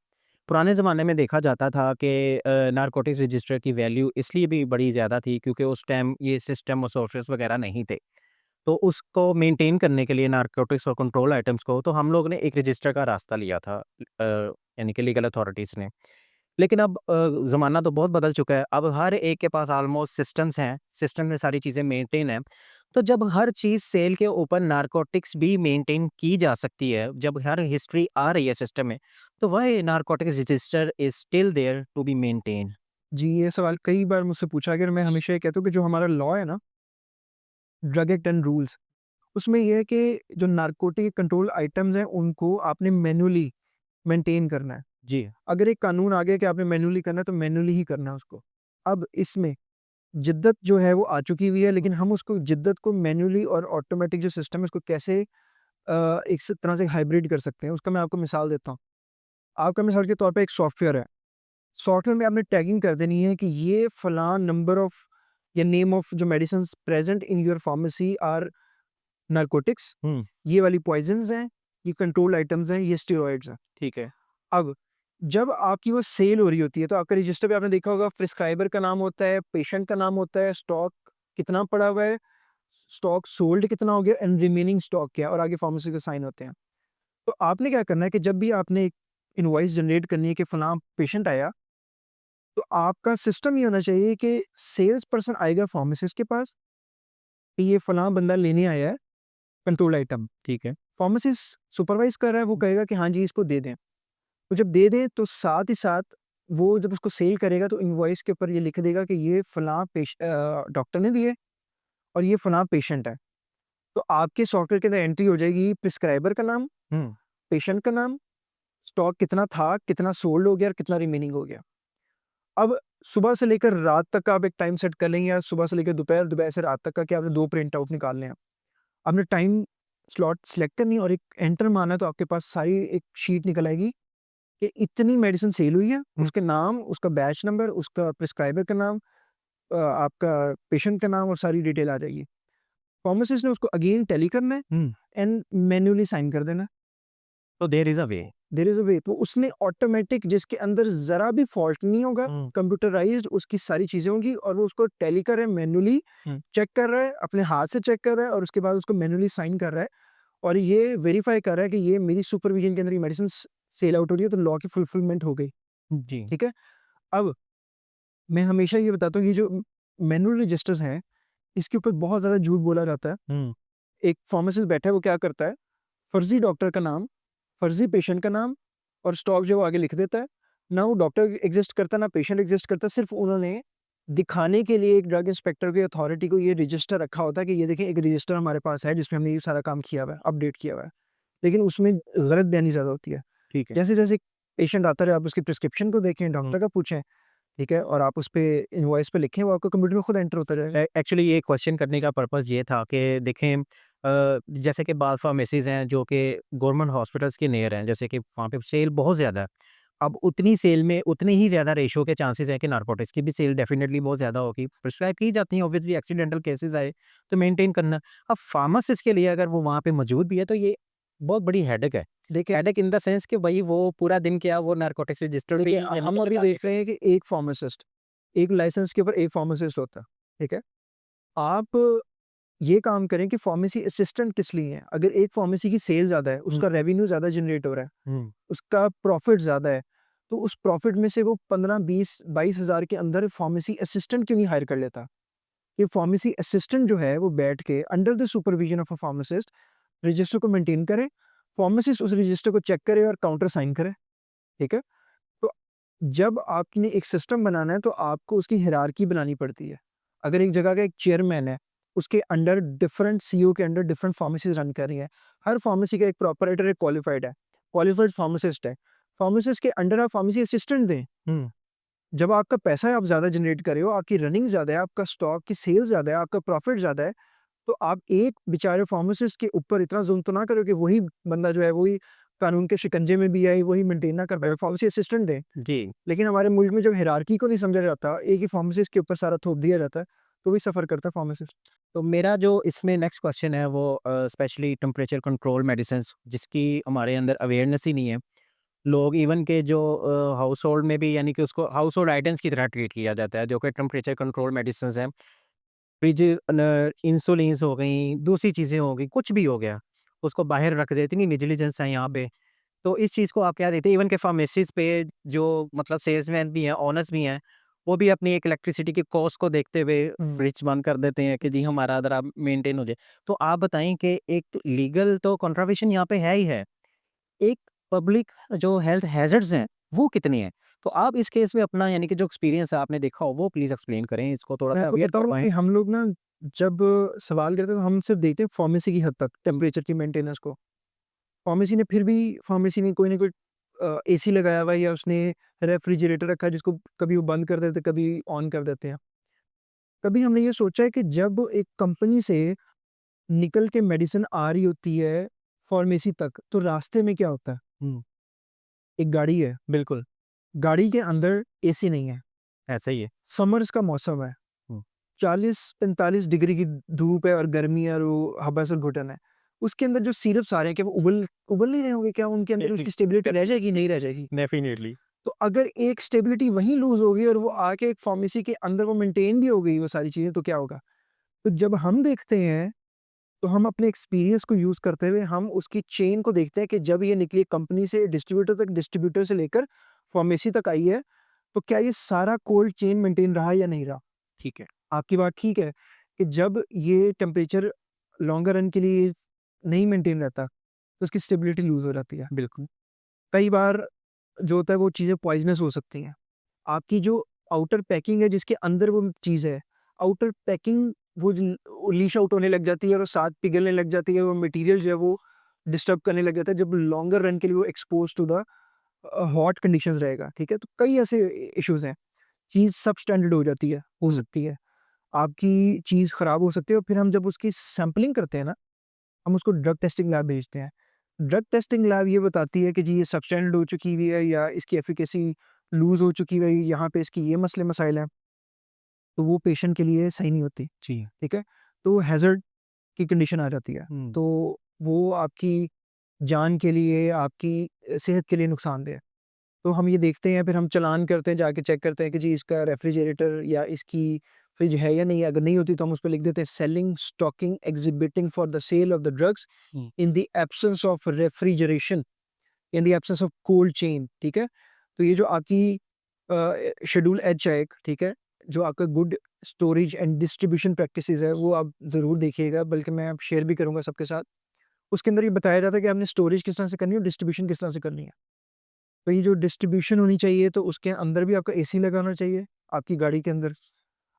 पुराने ज़माने में देखा जाता था कि नारकोटिक्स रजिस्टर की वैल्यू इसलिए भी बड़ी ज़्यादा थी क्योंकि उस टाइम ये सिस्टम और सॉफ्टवेयर्स वगैरह नहीं थे। तो उसको मेंटेन करने के लिए नारकोटिक्स और कंट्रोल आइटम्स को तो हम लोग ने एक रजिस्टर का रास्ता लिया था यानी कि लीगल अथॉरिटीज़ ने। लेकिन अब ज़माना तो बहुत बदल चुका है। अब हर एक के पास ऑलमोस्ट सिस्टम्स हैं, सिस्टम में सारी चीज़ें मेंटेन हैं। तो जब हर चीज़ सेल के ऊपर नारकोटिक्स भी मेंटेन की जा सकती है, जब हर हिस्ट्री आ रही है सिस्टम में, तो why narcotics register is still there to be maintain?
जी, ये सवाल कई बार मुझसे पूछा गया और मैं हमेशा ये कहता हूँ कि जो हमारा लॉ है ना, ड्रग एक्ट एंड रूल्स, उसमें ये है कि जो नारकोटिक कंट्रोल आइटम्स हैं, उनको आपने मैन्युअली मेंटेन करना है।
जी।
अगर एक कानून आ गया कि आपने मैन्युअली करना है, तो मैन्युअली ही करना है उसको। अब इसमें जिद्दत जो है वो आ चुकी हुई है, लेकिन हम उसको जिद्दत को मैन्युअली और ऑटोमेटिक जो सिस्टम है उसको कैसे एक तरह से हाइब्रिड कर सकते हैं, उसका मैं आपको मिसाल देता हूँ। आपका मिसाल के तौर पे एक सॉफ्टवेयर है। सॉफ्टवेयर में आपने टैगिंग कर देनी है कि ये फलां नंबर ऑफ या नेम ऑफ जो medicines present in your pharmacy are narcotics,
hmm,
ये वाली पॉइज़न्स हैं, ये कंट्रोल्ड आइटम्स हैं, ये स्टेरॉइड्स हैं।
ठीक है।
अब जब आपकी वो सेल हो रही होती है, तो आपका रजिस्टर पे आपने देखा होगा प्रिस्क्राइबर का नाम होता है, पेशेंट का नाम होता है, स्टॉक कितना पड़ा हुआ है, स्टॉक सोल्ड कितना हो गया एंड रिमेनिंग स्टॉक क्या है और आगे फार्मेसी के साइन होते हैं। तो आपने क्या करना है कि जब भी आपने एक इनवॉइस जनरेट करनी है कि फलाँ पेशेंट आया, तो आपका सिस्टम ये होना चाहिए कि सेल्स पर्सन आएगा फार्मासिस्ट के पास कि ये फलाँ बंदा लेने आया है कंट्रोल आइटम।
ठीक है।
फार्मासिस्ट सुपरवाइज़ कर रहा है, वो कहेगा कि हाँ जी, इसको दे दें। तो जब दे दें तो साथ ही साथ वो जब उसको सेल करेगा तो इनवॉइस के ऊपर ये लिख देगा कि ये फलाँ डॉक्टर ने दिए और ये फलाँ पेशेंट है। तो आपके सॉफ्टवेयर के अंदर एंट्री हो जाएगी प्रिस्क्राइबर का नाम,
हुँ,
पेशेंट का नाम, स्टॉक कितना था, कितना सोल्ड हो गया और कितना रिमेनिंग हो गया। अब सुबह से लेकर रात तक का आप एक टाइम सेट कर लेंगे या सुबह से लेकर दोपहर, दोपहर से रात तक का कि आपने 2 प्रिंट आउट निकालने हैं। आपने टाइम स्लॉट सिलेक्ट करनी है और एक एंटर मारना है तो आपके पास सारी एक शीट निकल आएगी कि इतनी मेडिसिन सेल हुई है,
हुँ,
उसके नाम, उसका बैच नंबर, उसका प्रिस्क्राइबर का नाम, आपका पेशेंट का नाम और सारी डिटेल आ जाएगी। फार्मासिस्ट ने उसको अगेन टैली करना है
हुँ।
एंड मैन्युअली साइन कर देना है।
तो there is a way.
There is a way, तो उसने ऑटोमेटिक जिसके अंदर ज़रा भी फॉल्ट नहीं होगा,
हुँ,
कंप्यूटराइज़्ड उसकी सारी चीज़ें होंगी और वो उसको टैली कर रहा है मैन्युअली,
हुँ,
चेक कर रहा है, अपने हाथ से चेक कर रहा है और उसके बाद उसको मैन्युअली साइन कर रहा है और ये वेरीफाई कर रहा है कि ये मेरी सुपरविज़न के अंदर ये मेडिसिन सेल आउट हो रही है, तो लॉ की फुलफिलमेंट हो गई।
जी।
ठीक है? अब मैं हमेशा ये बताता हूँ ये जो मैनुअल रजिस्टर्स हैं, इसके ऊपर बहुत ज़्यादा झूठ बोला जाता है।
हुँ,
एक फार्मासिस्ट बैठा है वो क्या करता है, फर्ज़ी डॉक्टर का नाम, फर्ज़ी पेशेंट का नाम और स्टॉक जो है वो आगे लिख देता है। ना वो डॉक्टर एक्ज़िस्ट करता, ना पेशेंट एक्ज़िस्ट करता, सिर्फ़ उन्होंने दिखाने के लिए एक ड्रग इंस्पेक्टर की अथॉरिटी को ये रजिस्टर रखा होता है कि ये देखें एक रजिस्टर हमारे पास है जिसमें हमने ये सारा काम किया हुआ है, अपडेट किया हुआ है। लेकिन उसमें गलत बयानी ज़्यादा होती है।
ठीक है।
जैसे-जैसे पेशेंट आता है, आप उसकी प्रिस्क्रिप्शन को देखें, डॉक्टर का पूछें, ठीक है? और आप उस पे इनवॉइस पे लिखें, वो आपको कंप्यूटर में खुद एंटर होता जाएगा।
एक्चुअली ये क्वेश्चन करने का पर्पस ये था कि देखें जैसे कि बाज़ फार्मेसीज़ हैं जो कि गवर्नमेंट हॉस्पिटल्स के नियर हैं, जैसे कि वहाँ पे सेल बहुत ज़्यादा है। अब उतनी सेल में उतने ही ज़्यादा रेशो के चांसेस हैं कि नारकोटिक्स की भी सेल डेफिनिटली बहुत ज़्यादा होगी। प्रिस्क्राइब की जाती हैं, ऑब्वियसली एक्सीडेंटल केसेस आए तो मेंटेन करना। अब फार्मासिस्ट के लिए अगर वो वहाँ पे मौजूद भी है तो ये बहुत बड़ी हेडेक है।
देखिए
हेडेक इन द सेंस कि भाई वो पूरा दिन क्या वो नारकोटिक्स रजिस्टर
देखिए, हम अभी देख रहे हैं कि एक फार्मासिस्ट, एक लाइसेंस के ऊपर एक फार्मासिस्ट होता है, ठीक है? आप ये काम करें कि फार्मेसी असिस्टेंट किस लिए हैं? अगर एक फार्मेसी की सेल ज़्यादा है, उसका रेवेन्यू ज़्यादा जनरेट हो रहा है,
हुँ,
उसका प्रॉफिट ज़्यादा है, तो उस प्रॉफिट में से वो 15, 20, 22 हज़ार के अंदर फार्मेसी असिस्टेंट क्यों नहीं हायर कर लेता? ये फार्मेसी असिस्टेंट जो है वो बैठ के under the supervision of a pharmacist register को मेंटेन करे, फार्मासिस्ट उस रजिस्टर को चेक करे और काउंटर साइन करे, ठीक है? तो जब आपने एक सिस्टम बनाना है तो आपको उसकी हायरार्की बनानी पड़ती है। अगर एक जगह का एक चेयरमैन है, उसके अंडर डिफरेंट सीईओ के अंडर डिफरेंट फार्मेसीज़ रन कर रही हैं। हर फार्मेसी का एक प्रोपराइटर एक क्वालिफाइड है, क्वालिफाइड फार्मासिस्ट है। फार्मासिस्ट के अंडर आप फार्मेसी असिस्टेंट दें।
हुँ,
जब आपका पैसा आप ज़्यादा जनरेट कर रहे हो, आपकी रनिंग ज़्यादा है, आपका स्टॉक की सेल ज़्यादा है, आपका प्रॉफिट ज़्यादा है, तो आप एक बेचारे फार्मासिस्ट के ऊपर इतना ज़ुल्म तो ना करो कि वही बंदा जो है वही कानून के शिकंजे में भी आए, वही मेंटेन ना कर पाए, फार्मेसी असिस्टेंट दें।
जी।
लेकिन हमारे मुल्क में जब हायरार्की को नहीं समझा जाता, एक ही फार्मासिस्ट के ऊपर सारा थोप दिया जाता है, तो वही सफ़र करता है फार्मासिस्ट।
तो मेरा जो इसमें नेक्स्ट क्वेश्चन है वो स्पेशली टेम्परेचर कंट्रोल मेडिसिन्स जिसकी हमारे अंदर अवेयरनेस ही नहीं है। लोग इवन के जो हाउस होल्ड में भी यानी कि उसको हाउस होल्ड आइटम्स की तरह ट्रीट किया जाता है जो कि टेम्परेचर कंट्रोल मेडिसिन्स हैं। फ्रिज इंसुलिन्स हो गई, दूसरी चीज़ें हो गई, कुछ भी हो गया, उसको बाहर रख देते नहीं नेग्लिजेंस है यहाँ पे। तो इस चीज़ को आप क्या देते हैं? इवन के फार्मेसीज़ पे जो मतलब सेल्समैन भी हैं, ओनर्स भी हैं, वो भी अपनी एक इलेक्ट्रिसिटी की कॉस्ट को देखते हुए फ्रिज बंद कर देते हैं कि जी हमारा ज़रा मेंटेन हो जाए। तो आप बताएँ कि एक लीगल तो कंट्रावेशन यहाँ पे है ही है। एक पब्लिक जो हेल्थ हैज़र्ड्स हैं, वो कितने हैं? तो आप इस केस में अपना यानी कि जो एक्सपीरियंस है आपने देखा हो वो प्लीज़ एक्सप्लेन करें, इसको
मैं
थोड़ा-सा
आपको
अवेयर
बताऊँ
करवाएँ।
कि हम लोग ना जब सवाल करते हैं तो हम सिर्फ़ देखते हैं फार्मेसी की हद तक टेम्परेचर की मेंटेनेंस को। फार्मेसी ने कोई ना कोई एसी लगाया हुआ है या उसने रेफ्रिजरेटर रखा है जिसको कभी वो बंद कर देते हैं, कभी ऑन कर देते हैं। कभी हमने ये सोचा है कि जब एक कंपनी से निकल के मेडिसिन आ रही होती है फार्मेसी तक, तो रास्ते में क्या होता है?
हुँ,
एक गाड़ी है,
बिल्कुल,
गाड़ी के अंदर एसी नहीं है,
ऐसा ही है।
समर्स का मौसम है,
हुँ,
40-45 डिग्री की धूप है और गर्मी है और वो हवा से घुटन है। उसके अंदर जो सिरप्स आ रहे हैं, क्या वो उबल उबल नहीं रहे होंगे? क्या उनके अंदर उसकी स्टेबिलिटी रह जाएगी, नहीं रह जाएगी?
डेफिनिटली।
तो अगर एक स्टेबिलिटी वहीं लूज़ होगी और वो आके एक फार्मेसी के अंदर वो मेंटेन भी हो गई वो सारी चीज़ें, तो क्या होगा? तो जब हम देखते हैं, तो हम अपने एक्सपीरियंस को यूज़ करते हुए हम उसकी चेन को देखते हैं कि जब ये निकली कंपनी से डिस्ट्रीब्यूटर तक, डिस्ट्रीब्यूटर से लेकर फार्मेसी तक आई है, तो क्या ये सारा कोल्ड चेन मेंटेन रहा या नहीं रहा?
ठीक है।
आपकी बात ठीक है कि जब ये टेम्परेचर लॉन्गर रन के लिए नहीं मेंटेन रहता, तो उसकी स्टेबिलिटी लूज़ हो जाती है।
बिल्कुल।
कई बार जो होता है वो चीज़ें पॉइज़नस हो सकती हैं। आपकी जो आउटर पैकिंग है जिसके अंदर वो चीज़ है, आउटर पैकिंग वो लीश आउट होने लग जाती है और साथ पिघलने लग जाती है, वो मटेरियल जो है वो डिस्टर्ब करने लग जाता है जब लॉन्गर रन के लिए वो expose to the hot conditions रहेगा, ठीक है? तो कई ऐसे इश्यूज़ हैं। चीज़ सबस्टैंडर्ड हो जाती है, हो
हुँ,
सकती है। आपकी चीज़ खराब हो सकती है और फिर हम जब उसकी सैंपलिंग करते हैं ना, हम उसको ड्रग टेस्टिंग लैब भेजते हैं। ड्रग टेस्टिंग लैब ये बताती है कि जी ये सबस्टैंडर्ड हो चुकी हुई है या इसकी एफिकेसी लूज़ हो चुकी है, यहाँ पे इसकी ये मसले-मसाइल हैं, तो वो पेशेंट के लिए सही नहीं होती,
जी।
ठीक है? तो हैज़र्ड की कंडीशन आ जाती है।
हुँ,
तो वो आपकी जान के लिए, आपकी सेहत के लिए नुकसानदेह है। तो हम ये देखते हैं, फिर हम चालान करते हैं, जाके चेक करते हैं कि जी इसका रेफ्रिजरेटर या इसकी फ्रिज है या नहीं है। अगर नहीं होती तो हम उस पे लिख देते हैं selling, stocking, exhibiting for the sale of the drugs
hmm,
in the absence of refrigeration, in the absence of cold chain, ठीक है? तो ये जो आपकी शेड्यूल एच है एक, ठीक है? जो आपका good storage and distribution practices है, वो आप ज़रूर देखिएगा, बल्कि मैं अब शेयर भी करूँगा सबके साथ। उसके अंदर ये बताया जाता है कि आपने स्टोरेज किस तरह से करनी है और डिस्ट्रीब्यूशन किस तरह से करनी है। तो ये जो डिस्ट्रीब्यूशन होनी चाहिए तो उसके अंदर भी आपका एसी लगाना चाहिए, आपकी गाड़ी के अंदर।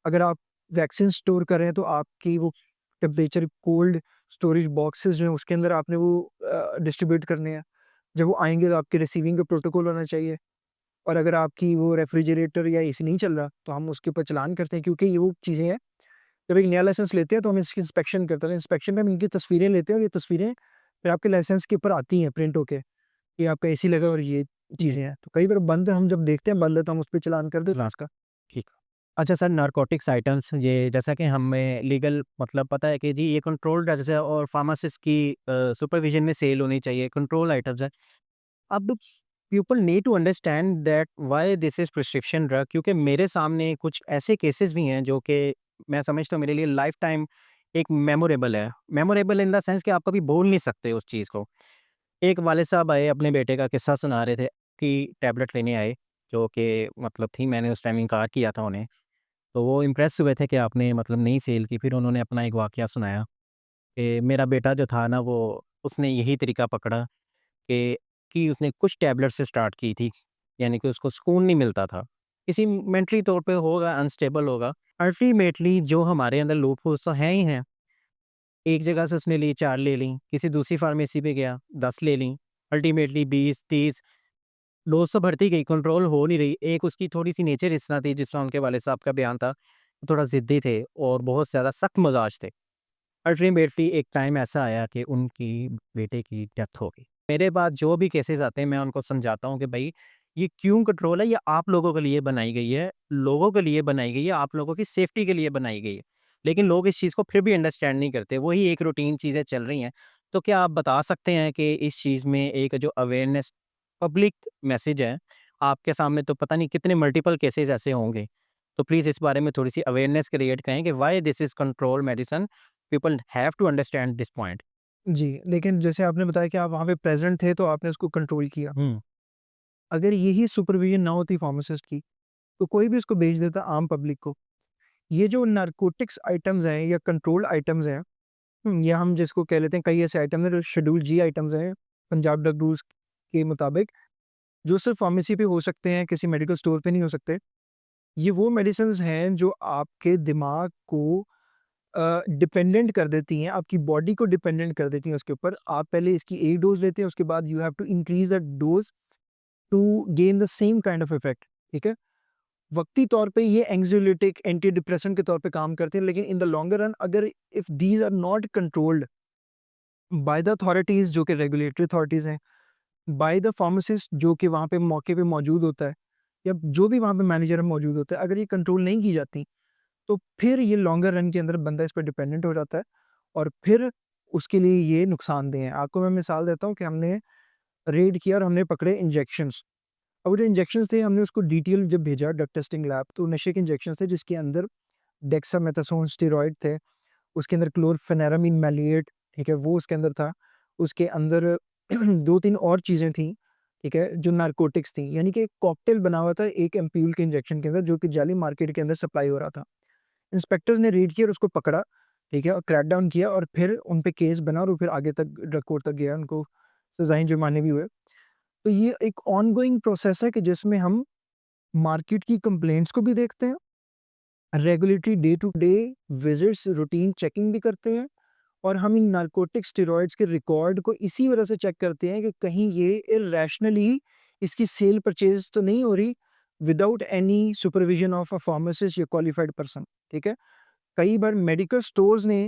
अगर आप वैक्सीन स्टोर कर रहे हैं तो आपकी वो टेम्परेचर कोल्ड स्टोरेज बॉक्सेस जो हैं उसके अंदर आपने वो डिस्ट्रीब्यूट करने हैं। जब वो आएँगे तो आपके रिसीविंग का प्रोटोकॉल होना चाहिए। और अगर आपकी वो रेफ्रिजरेटर या एसी नहीं चल रहा तो हम उसके ऊपर चालान करते हैं, क्योंकि ये वो चीज़ें हैं, जब एक नया लाइसेंस लेते हैं तो हम इसकी इंस्पेक्शन करते हैं। इंस्पेक्शन में हम इनकी तस्वीरें लेते हैं और ये तस्वीरें फिर आपके लाइसेंस के ऊपर आती हैं प्रिंट होके, कि आपका एसी लगा और ये
जी।
चीज़ें हैं। तो कई बार बंद हम जब देखते हैं बंद है तो हम उस पे चालान कर देते हैं उसका।
ठीक। अच्छा सर, नारकोटिक्स आइटम्स ये जैसा कि हमें लीगल मतलब पता है कि जी ये कंट्रोल्ड ड्रग्स है और फार्मासिस्ट की सुपरविजन में सेल होनी चाहिए, कंट्रोल आइटम्स है। अब people need to understand that why this is prescription drug, क्योंकि मेरे सामने कुछ ऐसे केसेस भी हैं जो कि मैं समझता हूँ मेरे लिए लाइफ टाइम एक मेमोरेबल है। मेमोरेबल इन द सेंस कि आप कभी भूल नहीं सकते उस चीज़ को। एक वालिद साहब आए, अपने बेटे का किस्सा सुना रहे थे कि टैबलेट लेने आए, जो कि मतलब थी, मैंने उस टाइम इनकार किया था उन्हें। तो वो इम्प्रेस हुए थे कि आपने मतलब नहीं सेल की। फिर उन्होंने अपना एक वाक़या सुनाया कि मेरा बेटा जो था ना, वो उसने यही तरीका पकड़ा कि उसने कुछ टैबलेट से स्टार्ट की थी, यानी कि उसको सुकून नहीं मिलता था। किसी मेंटली तौर पे होगा, अनस्टेबल होगा। अल्टीमेटली जो हमारे अंदर लूपहोल्स तो हैं ही हैं। एक जगह से उसने ली 4 ले ली, किसी दूसरी फार्मेसी पे गया 10 ले ली, अल्टीमेटली 20, 30 डोज़ तो बढ़ती गई, कंट्रोल हो नहीं रही। एक उसकी थोड़ी-सी नेचर इस तरह थी, जिस तरह उनके वालिद साहब का बयान था, थोड़ा ज़िद्दी थे और बहुत ज़्यादा सख्त मिज़ाज थे। अल्टीमेटली एक टाइम ऐसा आया कि उनकी बेटे की डेथ हो गई। मेरे पास जो भी केसेज़ आते हैं मैं उनको समझाता हूँ कि भई ये क्यों कंट्रोल है, ये आप लोगों के लिए बनाई गई है, लोगों के लिए बनाई गई है, आप लोगों की सेफ्टी के लिए बनाई गई है। लेकिन लोग इस चीज़ को फिर भी अंडरस्टैंड नहीं करते, वही एक रूटीन चीज़ें चल रही हैं। तो क्या आप बता सकते हैं कि इस चीज़ में एक जो अवेयरनेस पब्लिक मैसेज है, आपके सामने तो पता नहीं कितने मल्टीपल केसेज़ ऐसे होंगे। तो प्लीज़ इस बारे में थोड़ी-सी अवेयरनेस क्रिएट करें कि why this is control medicine, people have to understand this point.
जी, लेकिन जैसे आपने बताया कि आप वहाँ पे प्रेज़ेंट थे तो आपने उसको कंट्रोल किया।
हुँ,
अगर यही सुपरविज़न ना होती फार्मासिस्ट की, तो कोई भी उसको बेच देता आम पब्लिक को। ये जो नारकोटिक्स आइटम्स हैं या कंट्रोल्ड आइटम्स हैं, या हम जिसको कह लेते हैं, कई ऐसे आइटम हैं जो शेड्यूल जी आइटम्स हैं, पंजाब ड्रग रूल्स के मुताबिक, जो सिर्फ़ फार्मेसी पे हो सकते हैं, किसी मेडिकल स्टोर पे नहीं हो सकते। ये वो मेडिसिन्स हैं जो आपके दिमाग को डिपेंडेंट कर देती हैं, आपकी बॉडी को डिपेंडेंट कर देती हैं उसके ऊपर। आप पहले इसकी एक डोज़ लेते हैं, उसके बाद you have to increase that dose to gain the same kind of effect, ठीक है? वक़्ती तौर पे ये एंग्ज़ायलिटिक, एंटी डिप्रेसेंट के तौर पे काम करते हैं, लेकिन इन द लॉन्गर रन अगर if these are not controlled by the authorities जो कि रेगुलेटरी अथॉरिटीज़ हैं, बाय द फार्मासिस्ट जो कि वहाँ पे मौके पे मौजूद होता है, या जो भी वहाँ पे मैनेजर मौजूद होता है, अगर ये कंट्रोल नहीं की जाती, तो फिर ये लॉन्गर रन के अंदर बंदा इस पे डिपेंडेंट हो जाता है और फिर उसके लिए ये नुकसानदेह है। आपको मैं मिसाल देता हूँ कि हमने रेड किया और हमने पकड़े इंजेक्शंस। अब वो जो इंजेक्शंस थे, हमने उसको डिटेल जब भेजा ड्रग टेस्टिंग लैब, तो नशे के इंजेक्शंस थे जिसके अंदर डेक्सामेथासोन स्टेरॉइड थे, उसके अंदर क्लोरफेनेरामिन मैलिएट, ठीक है, वो उसके अंदर था। उसके अंदर 2-3 और चीज़ें थी, ठीक है, जो नारकोटिक्स थी। यानी कि एक कॉकटेल बना हुआ था एक एम्पूल के इंजेक्शन के अंदर, जो कि जाली मार्केट के अंदर सप्लाई हो रहा था। इंस्पेक्टर्स ने रेड किया और उसको पकड़ा, ठीक है, और क्रैक डाउन किया और फिर उन पे केस बना और वो फिर आगे तक ड्रग कोर्ट तक गया, उनको सज़ाएँ जुर्माने भी हुए। तो ये एक ऑनगोइंग प्रोसेस है कि जिसमें हम मार्केट की कंप्लेंट्स को भी देखते हैं, regulatory day to day visits, routine checking भी करते हैं, और हम इन नारकोटिक स्टेरॉइड्स के रिकॉर्ड को इसी वजह से चेक करते हैं कि कहीं ये इर्रेशनली इसकी सेल परचेज़ तो नहीं हो रही without any supervision of a pharmacist या क्वालिफाइड पर्सन, ठीक है? कई बार मेडिकल स्टोर्स ने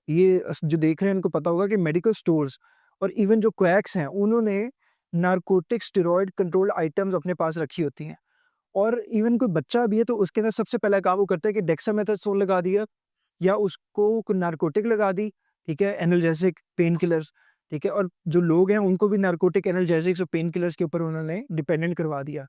ये जो देख रहे हैं उनको पता होगा कि मेडिकल स्टोर्स और इवन जो क्वैक्स हैं, उन्होंने नारकोटिक स्टेरॉइड कंट्रोल्ड आइटम्स अपने पास रखी होती हैं। और इवन कोई बच्चा भी है तो उसके अंदर सबसे पहला काम वो करता है कि डेक्सामेथासोन लगा दिया, या उसको कोई नारकोटिक लगा दी, ठीक है, एनाल्जेसिक, पेन किलर्स, ठीक है, और जो लोग हैं उनको भी नारकोटिक, एनाल्जेसिक्स और पेन किलर्स के ऊपर उन्होंने डिपेंडेंट करवा दिया।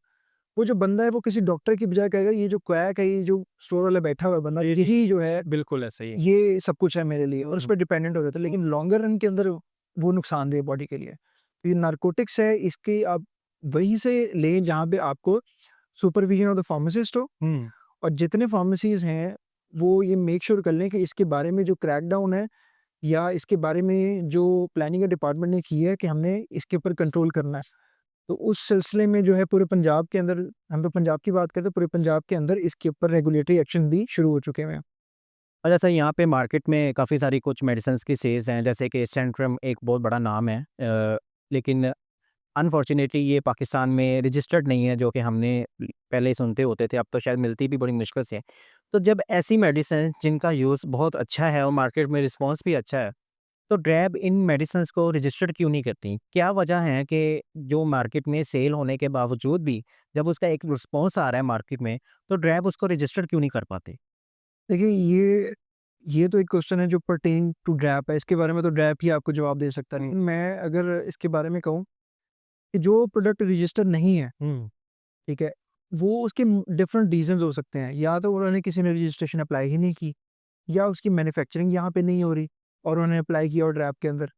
वो जो बंदा है वो किसी डॉक्टर की बजाय कहेगा ये जो क्वैक है, ये जो स्टोर वाला बैठा हुआ है बंदा, यही जो है,
बिल्कुल ऐसा ही है।
ये सब कुछ है मेरे लिए, और उस
हुँ,
पे डिपेंडेंट हो जाता है। लेकिन लॉन्गर रन के अंदर वो नुकसानदेह है बॉडी के लिए। तो ये नारकोटिक्स है, इसकी आप वहीं से लें जहाँ पे आपको सुपरविजन ऑफ द फार्मासिस्ट हो,
हुँ,
और जितने फार्मेसीज़ हैं, वो ये मेक श्योर कर लें कि इसके बारे में जो क्रैकडाउन है या इसके बारे में जो प्लानिंग डिपार्टमेंट ने की है कि हमने इसके ऊपर कंट्रोल करना है। तो उस सिलसिले में जो है पूरे पंजाब के अंदर, हम तो पंजाब की बात करते हैं, पूरे पंजाब के अंदर इसके ऊपर रेगुलेटरी एक्शन भी शुरू हो चुके हैं।
और जैसा यहाँ पे मार्केट में काफ़ी सारी कुछ मेडिसिन्स की सेल्स हैं, जैसे कि सेंट्रम एक बहुत बड़ा नाम है, लेकिन अनफॉर्चुनेटली ये पाकिस्तान में रजिस्टर्ड नहीं है, जो कि हमने पहले सुनते होते थे, अब तो शायद मिलती भी बड़ी मुश्किल से है। तो जब ऐसी मेडिसिन जिनका यूज़ बहुत अच्छा है और मार्केट में रिस्पॉन्स भी अच्छा है, तो डैब इन मेडिसिन्स को रजिस्टर्ड क्यों नहीं करती? क्या वजह है कि जो मार्केट में सेल होने के बावजूद भी जब उसका एक रिस्पॉन्स आ रहा है मार्केट में, तो डैब उसको रजिस्टर्ड क्यों नहीं कर पाते?
देखिए, ये तो एक क्वेश्चन है जो पर्टेन टू ड्रैप है, इसके बारे में तो ड्रैप ही आपको जवाब दे सकता नहीं। मैं अगर इसके बारे में कहूँ कि जो प्रोडक्ट रजिस्टर नहीं है,
हुँ,
ठीक है, वो उसके डिफरेंट रीज़न्स हो सकते हैं। या तो उन्होंने किसी ने रजिस्ट्रेशन अप्लाई ही नहीं की, या उसकी मैन्युफैक्चरिंग यहाँ पे नहीं हो रही और उन्होंने अप्लाई किया और ड्रैप के अंदर,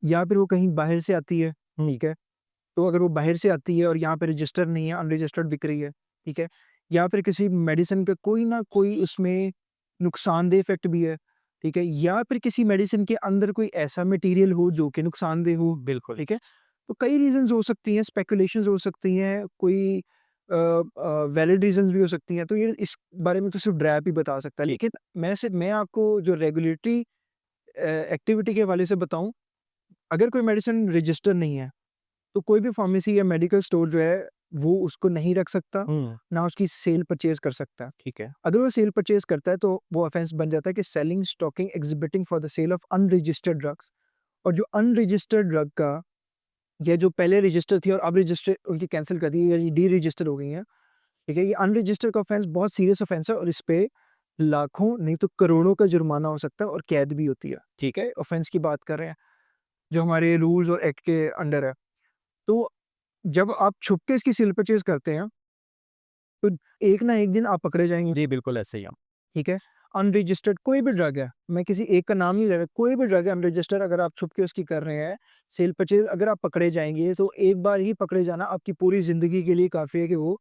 या फिर वो कहीं बाहर से आती है, ठीक है। तो अगर वो बाहर से आती है और यहाँ पे रजिस्टर नहीं है, अनरजिस्टर्ड बिक रही है, ठीक है? या फिर किसी मेडिसिन का कोई ना कोई उसमें नुकसानदेह इफ़ेक्ट भी है, ठीक है? या फिर किसी मेडिसिन के अंदर कोई ऐसा मटेरियल हो जो कि नुकसानदेह हो,
बिल्कुल।
ठीक है? तो कई रीज़न्स हो सकती हैं, स्पेकुलेशंस हो सकती हैं, कोई वैलिड रीज़न्स भी हो सकती हैं, तो ये इस बारे में तो सिर्फ़ ड्रैप ही बता सकता है।
जी।
लेकिन मैं आपको जो रेगुलेटरी एक्टिविटी के हवाले से बताऊँ, अगर कोई मेडिसिन रजिस्टर नहीं है, तो कोई भी फार्मेसी या मेडिकल स्टोर जो है, वो उसको नहीं रख सकता,
हुँ,
ना उसकी सेल परचेज़ कर सकता है।
ठीक है।
अगर वो सेल परचेज़ करता है, तो वो ऑफेंस बन जाता है कि selling, stocking, exhibiting for the sale of unregistered drugs. और जो अनरजिस्टर्ड ड्रग का, या जो पहले रजिस्टर थी और अब रजिस्टर उनकी कैंसल कर दी या ये डी-रजिस्टर हो गई हैं, ठीक है? ये अनरजिस्टर्ड का ऑफेंस बहुत सीरियस ऑफेंस है और इस पे लाखों नहीं तो करोड़ों का जुर्माना हो सकता है और कैद भी होती है, ठीक है? ऑफेंस की बात कर रहे हैं, जो हमारे रूल्स और एक्ट के अंडर है। तो जब आप छुप के इसकी सेल परचेज़ करते हैं, तो एक ना एक दिन आप पकड़े जाएँगे,
जी, बिल्कुल ऐसे ही है।
ठीक है? अनरजिस्टर्ड कोई भी ड्रग है, मैं किसी एक का नाम नहीं ले रहा, कोई भी ड्रग है अनरजिस्टर्ड, अगर आप छुप के उसकी कर रहे हैं, सेल परचेज़, अगर आप पकड़े जाएँगे, तो एक बार ही पकड़े जाना आपकी पूरी ज़िंदगी के लिए काफ़ी है कि वो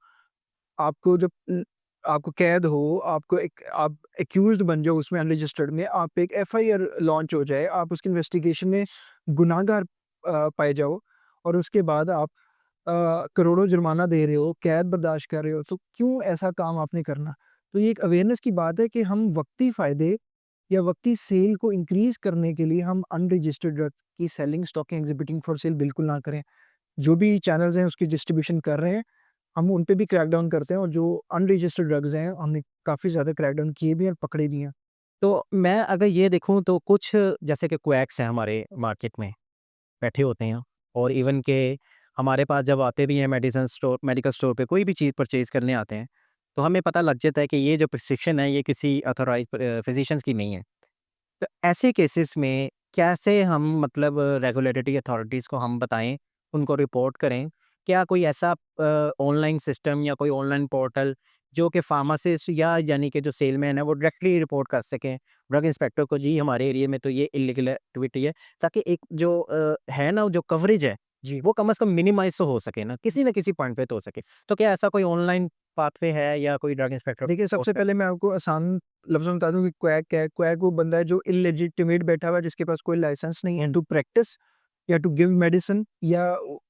आपको जब आपको कैद हो, आपको एक आप एक्यूज़्ड बन जाओ उसमें अनरजिस्टर्ड में, आप पे एक एफआईआर लॉन्च हो जाए, आप उसकी इन्वेस्टिगेशन में गुनाहगार पाए जाओ और उसके बाद आप करोड़ों जुर्माना दे रहे हो, कैद बर्दाश्त कर रहे हो, तो क्यों ऐसा काम आपने करना? तो ये एक अवेयरनेस की बात है कि हम वक़्ती फ़ायदे या वक़्ती सेल को इंक्रीज़ करने के लिए हम अनरजिस्टर्ड ड्रग की selling, stocking, exhibiting for sale बिल्कुल ना करें। जो भी चैनल्स हैं उसकी डिस्ट्रीब्यूशन कर रहे हैं, हम उन पे भी क्रैकडाउन करते हैं और जो अनरजिस्टर्ड ड्रग्स हैं, हमने काफ़ी ज़्यादा क्रैकडाउन किए भी हैं और पकड़े भी हैं।
तो मैं अगर ये देखूँ तो कुछ जैसे कि क्वैक्स हैं हमारे मार्केट में बैठे होते हैं, और इवन के हमारे पास जब आते भी हैं मेडिकल स्टोर पे कोई भी चीज़ परचेज़ करने आते हैं, तो हमें पता लग जाता है कि ये जो प्रिस्क्रिप्शन है ये किसी ऑथराइज़्ड फिजिशियंस की नहीं है। तो ऐसे केसेस में कैसे हम मतलब रेगुलेटरी अथॉरिटीज़ को हम बताएँ, उनको रिपोर्ट करें? क्या कोई ऐसा ऑनलाइन सिस्टम या कोई ऑनलाइन पोर्टल जो कि फार्मासिस्ट या यानी कि जो सेलमैन है वो डायरेक्टली रिपोर्ट कर सकें ड्रग इंस्पेक्टर को, जी हमारे एरिया में तो ये इल्लीगल एक्टिविटी है, ताकि एक जो है ना जो कवरेज है,
जी।
वो कम से कम मिनिमाइज़ तो हो सके ना किसी पॉइंट पे तो हो सके। तो क्या ऐसा कोई ऑनलाइन पाथवे है या कोई ड्रग इंस्पेक्टर
देखिए, सबसे
पोर्टल?
पहले मैं आपको आसान लफ्ज़ों में बता दूँ कि क्वैक क्या है? क्वैक वो बंदा है जो इल्लेजिटिमेट बैठा हुआ है, जिसके पास कोई लाइसेंस नहीं है टू प्रैक्टिस या टू गिव मेडिसिन या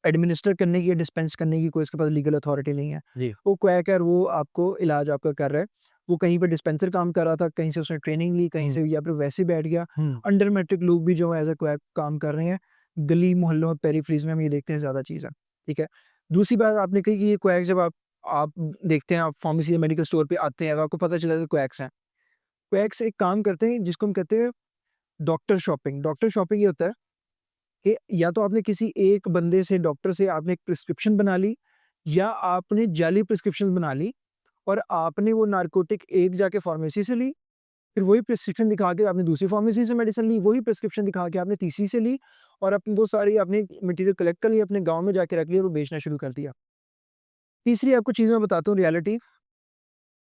एडमिनिस्टर करने की या डिस्पेंस करने की कोई उसके पास लीगल अथॉरिटी नहीं है।
जी।
वो क्वैक है और वो आपको इलाज आपका कर रहा है। वो कहीं पे डिस्पेंसर काम कर रहा था, कहीं से उसने ट्रेनिंग ली, कहीं
हुँ,
से या फिर वैसे ही बैठ गया।
हुँ।
अंडर मैट्रिक लोग भी जो है एज़ अ क्वैक काम कर रहे हैं। गली मोहल्लों और पेरिफेरीज़ में हम ये देखते हैं ज़्यादा चीज़ें, ठीक है? दूसरी बात आपने कही कि ये क्वैक जब आप देखते हैं, आप फार्मेसी या मेडिकल स्टोर पे आते हैं, तो आपको पता चला कि क्वैक्स हैं। क्वैक्स एक काम करते हैं जिसको हम कहते हैं डॉक्टर शॉपिंग। डॉक्टर शॉपिंग ये होता है कि या तो आपने किसी एक बंदे से, डॉक्टर से आपने एक प्रिस्क्रिप्शन बना ली, या आपने जाली प्रिस्क्रिप्शन बना ली और आपने वो नारकोटिक एक जाके फार्मेसी से ली, फिर वही प्रिस्क्रिप्शन दिखा के आपने दूसरी फार्मेसी से मेडिसिन ली, वही प्रिस्क्रिप्शन दिखा के आपने तीसरी से ली और वो सारी आपने मटेरियल कलेक्ट कर लिया, अपने गाँव में जाके रख लिया और वो बेचना शुरू कर दिया। तीसरी आपको चीज़ मैं बताता हूँ रियलिटी।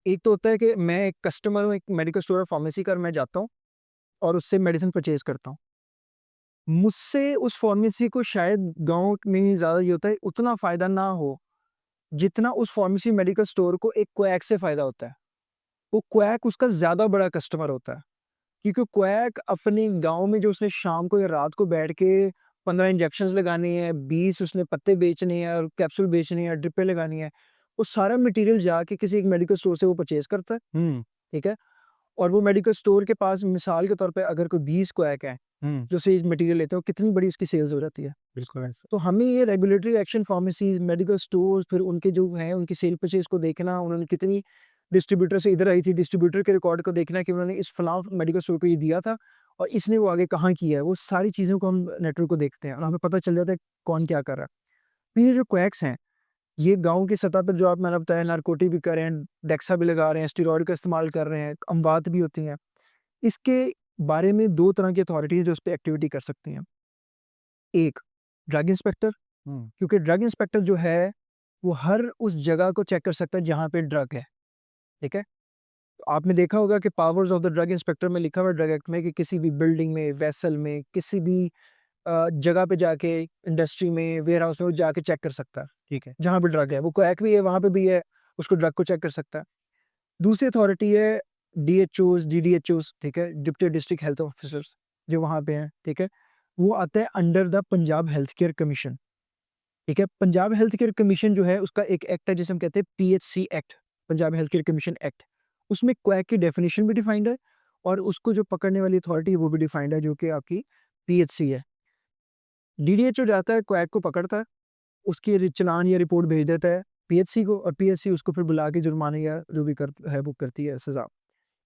एक तो होता है कि मैं एक कस्टमर हूँ, एक मेडिकल स्टोर और फार्मेसी का, और मैं जाता हूँ और उससे मेडिसिन परचेज़ करता हूँ। मुझसे उस फार्मेसी को शायद गाँव में ज़्यादा ये होता है, उतना फ़ायदा ना हो, जितना उस फार्मेसी मेडिकल स्टोर को एक क्वैक से फ़ायदा होता है। वो क्वैक उसका ज़्यादा बड़ा कस्टमर होता है, क्योंकि क्वैक अपने गाँव में जो उसने शाम को या रात को बैठ के 15 इंजेक्शंस लगाने हैं, 20 उसने पत्ते बेचने हैं और कैप्सूल बेचने हैं, ड्रिपें लगानी है। वो सारा मटेरियल जाके किसी एक मेडिकल स्टोर से वो परचेज़ करता है,
हुँ,
ठीक है? और वो मेडिकल स्टोर के पास मिसाल के तौर पे अगर कोई 20 क्वैक है,
हुँ,
जो सेज मटेरियल लेते हैं, वो कितनी बड़ी उसकी सेल्स हो जाती है।
बिल्कुल ऐसा।
तो हमें ये regulatory action pharmacies, medical stores फिर उनके जो हैं, उनकी सेल परचेज़ को देखना, उन्होंने कितनी डिस्ट्रीब्यूटर से इधर आई थी, डिस्ट्रीब्यूटर के रिकॉर्ड को देखना कि उन्होंने इस फलाँ मेडिकल स्टोर को ये दिया था और इसने वो आगे कहाँ किया है, वो सारी चीज़ों को हम नेटवर्क को देखते हैं और हमें पता चल जाता है कौन क्या कर रहा है। तो ये जो क्वैक्स हैं, ये गाँव की सतह पर जो आप मैंने बताया नारकोटिक भी कर रहे हैं, डेक्सा भी लगा रहे हैं, स्टेरॉइड का इस्तेमाल कर रहे हैं, अमवात भी होती हैं। इसके बारे में 2 तरह की अथॉरिटी है जो इस पे एक्टिविटी कर सकती हैं। एक ड्रग इंस्पेक्टर,
हुँ,
क्योंकि ड्रग इंस्पेक्टर जो है, वो हर उस जगह को चेक कर सकता है जहाँ पे ड्रग है, ठीक है? तो आपने देखा होगा कि powers of the drug inspector में लिखा हुआ है ड्रग एक्ट में कि किसी भी बिल्डिंग में, वेसल में, किसी भी जगह पे जाके इंडस्ट्री में, वेयरहाउस में वो जाके चेक कर सकता है,
ठीक है।
जहाँ पे ड्रग है। वो क्वैक भी है, वहाँ पे भी है, उसको ड्रग को चेक कर सकता है। दूसरी अथॉरिटी है डीएचओज़, डीडीएचओज़, ठीक है? डिप्टी डिस्ट्रिक्ट हेल्थ ऑफिसर्स जो वहाँ पे हैं, ठीक है? वो आता है under the Punjab health care commission, ठीक है? पंजाब हेल्थ केयर कमीशन जो है उसका एक एक्ट है जिसे हम कहते हैं PHC act, Punjab health care commission act. उसमें क्वैक की डेफिनिशन भी डिफाइंड है और उसको जो पकड़ने वाली अथॉरिटी है वो भी डिफाइंड है जो कि आपकी पीएचसी है। डीडीएचओ जाता है क्वैक को पकड़ता है, उसकी चालान या रिपोर्ट भेज देता है पीएचसी को और पीएचसी उसको फिर बुला के जुर्माने या जो भी कर है वो करती है सज़ा।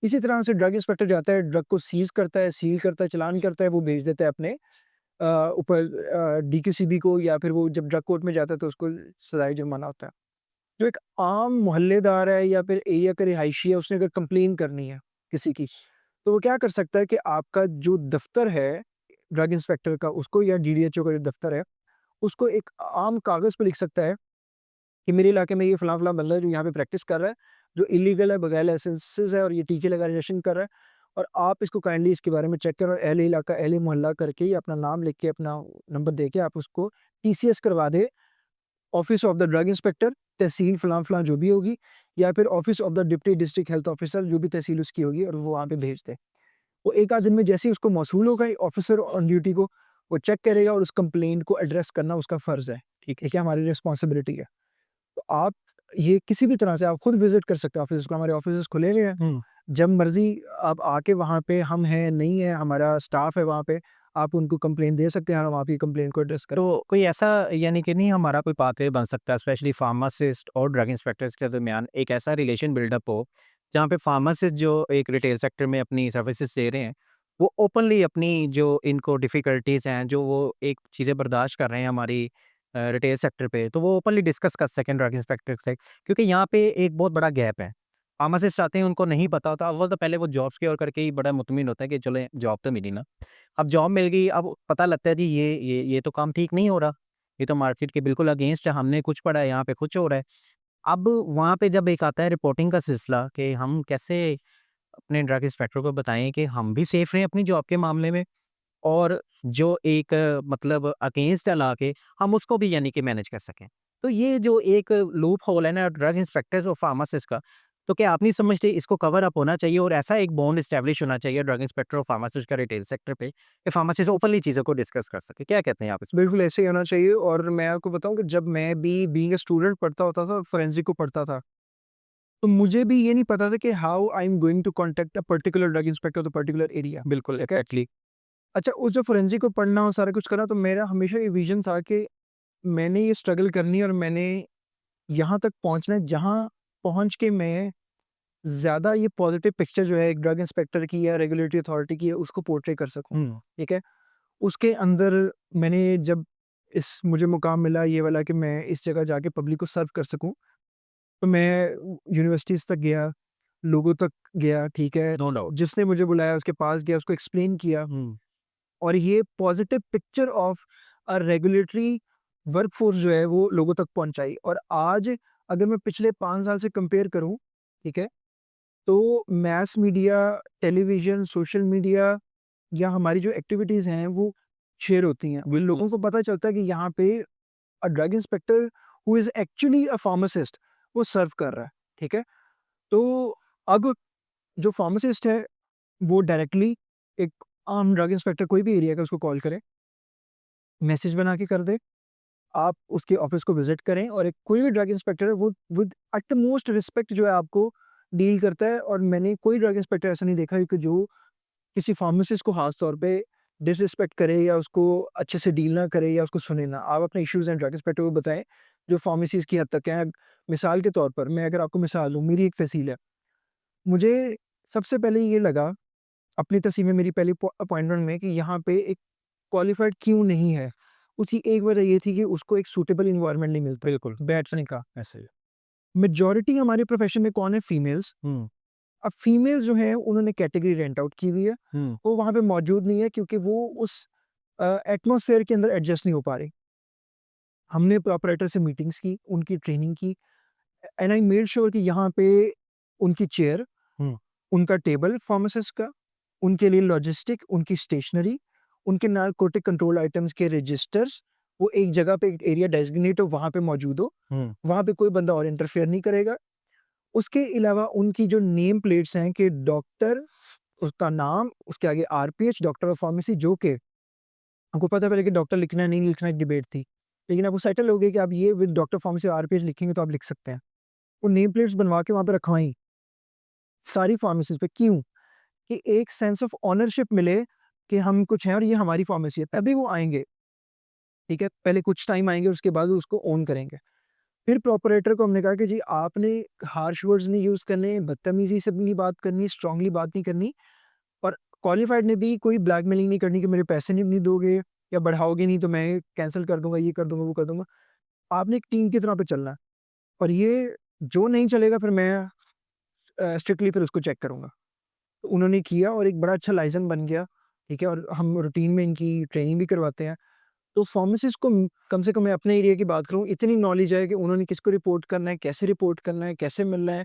इसी तरह से ड्रग इंस्पेक्टर जाता है, ड्रग को सीज़ करता है, सील करता है, चालान करता है, वो भेज देता है अपने ऊपर डीक्यूसीबी को या फिर वो जब ड्रग कोर्ट में जाता है तो उसको सज़ाए जुर्माना होता है। जो एक आम मोहल्लेदार है या फिर एरिया का रिहायशी है, उसने अगर कंप्लेन करनी है किसी की, तो वो क्या कर सकता है कि आपका जो दफ़्तर है ड्रग इंस्पेक्टर का उसको या डीडीएचओ का जो दफ़्तर है, उसको एक आम कागज़ पे लिख सकता है कि मेरे इलाके में ये फलाँ-फलाँ बंदा है जो यहाँ पे प्रैक्टिस कर रहा है, जो इल्लीगल है, बगैर लाइसेंसेस है और ये टीके लगा इंजेक्शन कर रहा है और आप इसको काइंडली इसके बारे में चेक करो और अहले इलाका, अहले मोहल्ला करके या अपना नाम लिख के, अपना नंबर दे के आप उसको टीसीएस करवा दें, office of the drug inspector, tehsil फलाँ-फलाँ जो भी होगी या फिर office of the deputy district health officer जो भी तहसील उसकी होगी और वो वहाँ पे भेज दे। वो 1 आध दिन में जैसे ही उसको मौसूल होगा, ऑफिसर ऑन ड्यूटी को, वो चेक करेगा और उस कंप्लेंट को एड्रेस करना उसका फ़र्ज़ है,
ठीक है।
ठीक है? हमारी रिस्पॉन्सिबिलिटी है। तो आप ये किसी भी तरह से आप खुद विज़िट कर सकते हो ऑफ़िस को, हमारे ऑफ़िसेज़ खुले हुए हैं।
हुँ,
जब मर्ज़ी आप आके वहाँ पे हम हैं, नहीं है, हमारा स्टाफ़ है वहाँ पे, आप उनको कंप्लेंट दे सकते हैं और हम आपकी कंप्लेंट को एड्रेस करें।
तो कोई ऐसा यानी कि नहीं हमारा कोई पाथवे बन सकता है स्पेशली फार्मासिस्ट और ड्रग इंस्पेक्टर्स के दरमियान एक ऐसा रिलेशन बिल्डअप हो, जहाँ पे फार्मासिस्ट जो एक रिटेल सेक्टर में अपनी सर्विसेज़ दे रहे हैं, वो ओपनली अपनी जो इनको डिफ़िकल्टीज़ हैं, जो वो एक चीज़ें बर्दाश्त कर रहे हैं हमारी रिटेल सेक्टर पे, तो वो ओपनली डिस्कस कर सकें ड्रग इंस्पेक्टर से। क्योंकि यहाँ पे एक बहुत बड़ा गैप है। फार्मासिस्ट आते हैं, उनको नहीं पता होता, अव्वल तो पहले वो जॉब सिक्योर करके ही बड़ा मुतमिन होता है कि चलो जॉब तो मिली ना। अब जॉब मिल गई, अब पता लगता है जी ये तो काम ठीक नहीं हो रहा। ये तो मार्केट के बिल्कुल अगेंस्ट है, हमने कुछ पढ़ा है, यहाँ पे कुछ हो रहा है। अब वहाँ पे जब एक आता है रिपोर्टिंग का सिलसिला कि हम कैसे अपने ड्रग इंस्पेक्टर को बताएँ कि हम भी सेफ रहें अपनी जॉब के मामले में और जो एक मतलब अगेंस्ट है ला के, हम उसको भी यानी कि मैनेज कर सकें। तो ये जो एक लूप होल है ना ड्रग इंस्पेक्टर्स और फार्मासिस्ट का, तो क्या आप नहीं समझते इसको कवर अप होना चाहिए और ऐसा एक बॉन्ड एस्टेब्लिश होना चाहिए ड्रग इंस्पेक्टर और फार्मासिस्ट का रिटेल सेक्टर पे, कि फार्मासिस्ट ओपनली चीज़ों को डिस्कस कर सके? क्या कहते हैं आप इसमें?
बिल्कुल ऐसे ही होना चाहिए और मैं आपको बताऊँ कि जब मैं भी बीइंग अ स्टूडेंट पढ़ता होता था, फोरेंसिक को पढ़ता था, तो मुझे भी ये नहीं पता था कि how I am going to contact a particular drug inspector of the particular area,
बिल्कुल,
ठीक है?
एग्ज़ैक्टली।
अच्छा, उस जो फोरेंसिक को पढ़ना और सारा कुछ करना, तो मेरा हमेशा ये विज़न था कि मैंने ये स्ट्रगल करनी है और मैंने यहाँ तक पहुँचना है, जहाँ पहुँच के मैं ज़्यादा ये पॉज़िटिव पिक्चर जो है एक ड्रग इंस्पेक्टर की या रेगुलेटरी अथॉरिटी की है, उसको पोर्ट्रे कर सकूँ,
हुँ,
ठीक है? उसके अंदर मैंने जब इस मुझे मुकाम मिला ये वाला कि मैं इस जगह जाके पब्लिक को सर्व कर सकूँ, तो मैं यूनिवर्सिटीज़ तक गया, लोगों तक गया, ठीक है?
No doubt.
जिसने मुझे बुलाया उसके पास गया, उसको एक्सप्लेन किया
हुँ,
और ये positive picture of a regulatory workforce जो है वो लोगों तक पहुँचाई और आज अगर मैं पिछले 5 साल से कंपेयर करूँ, ठीक है? तो mess media, television, social media या हमारी जो एक्टिविटीज़ हैं वो शेयर होती हैं।
बिल्कुल।
लोगों को पता चलता है कि यहाँ पे drug inspector who is actually a pharmacist वो सर्व कर रहा है, ठीक है? तो अब जो फार्मासिस्ट है वो डायरेक्टली एक आम ड्रग इंस्पेक्टर कोई भी एरिया का उसको कॉल करे मैसेज बना के कर दे, आप उसके ऑफिस को विजिट करें और एक कोई भी ड्रग इंस्पेक्टर है वो with at the most respect जो है आपको डील करता है। और मैंने कोई ड्रग इंस्पेक्टर ऐसा नहीं देखा कि जो किसी फार्मासिस्ट को खास तौर पे डिसरिस्पेक्ट करे या उसको अच्छे से डील ना करे या उसको सुने ना। आप अपने इश्यूज़ हैं ड्रग इंस्पेक्टर को बताएँ, जो फार्मेसीज़ की हद तक हैं। मिसाल के तौर पर मैं अगर आपको मिसाल दूँ, मेरी एक तहसील है। मुझे सबसे पहले ये लगा अपनी तहसील में मेरी पहली अपॉइंटमेंट में कि यहाँ पे एक क्वालिफाइड क्यों नहीं है? उसकी एक वजह ये थी कि उसको एक सूटेबल एनवायरनमेंट नहीं मिलता।
बिल्कुल,
बैठने का।
ऐसे ही।
मेजॉरिटी हमारे प्रोफ़ेशन में कौन है? फीमेल्स।
हुँ,
अब फीमेल्स जो हैं उन्होंने कैटेगरी रेंट आउट की हुई है।
हुँ,
वो वहाँ पे मौजूद नहीं है क्योंकि वो उस एटमॉस्फेयर के अंदर एडजस्ट नहीं हो पा रही। हमने प्रॉपराइटर से मीटिंग्स की, उनकी ट्रेनिंग की एंड आई मेड श्योर कि यहाँ पे उनकी चेयर,
हुँ,
उनका टेबल फार्मासिस्ट का, उनके लिए लॉजिस्टिक, उनकी स्टेशनरी, उनके नारकोटिक कंट्रोल आइटम्स के रजिस्टर्स, वो एक जगह पे एक एरिया डेज़िग्नेट हो, वहाँ पे मौजूद हो।
हुँ,
वहाँ पे कोई बंदा और इंटरफेयर नहीं करेगा। उसके अलावा उनकी जो नेम प्लेट्स हैं कि डॉक्टर, उसका नाम, उसके आगे आरपीएच, डॉक्टर ऑफ फार्मेसी, जो कि आपको पता है पहले कि डॉक्टर लिखना है, नहीं लिखना एक डिबेट थी। लेकिन अब वो सेटल हो गई कि आप ये विद डॉक्टर फार्मेसी आरपीएच लिखेंगे तो आप लिख सकते हैं। वो नेम प्लेट्स बनवा के वहाँ पे रखवाई, सारी फार्मेसीज़ पे। क्यों? कि एक सेंस ऑफ ओनरशिप मिले कि हम कुछ हैं और ये हमारी फार्मेसी है, तभी वो आएँगे, ठीक है? पहले कुछ टाइम आएँगे, उसके बाद वो उसको ओन करेंगे। फिर प्रोपराइटर को हमने कहा कि जी आपने हार्श वर्ड्स नहीं यूज़ करने, बदतमीज़ी से नहीं बात करनी, स्ट्रांगली बात नहीं करनी और क्वालिफाइड ने भी कोई ब्लैकमेलिंग नहीं करनी कि मेरे पैसे नहीं दोगे या बढ़ाओगे नहीं तो मैं कैंसल कर दूँगा, ये कर दूँगा, वो कर दूँगा। आपने एक टीम की तरह पे चलना है और ये जो नहीं चलेगा फिर मैं स्ट्रिक्टली फिर उसको चेक करूँगा। तो उन्होंने किया और एक बड़ा अच्छा लाइसेंस बन गया, ठीक है? और हम रूटीन में इनकी ट्रेनिंग भी करवाते हैं। तो फार्मासिस्ट को कम से कम मैं अपने एरिया की बात करूँ, इतनी नॉलेज है कि उन्होंने किसको रिपोर्ट करना है, कैसे रिपोर्ट करना है, कैसे मिलना है,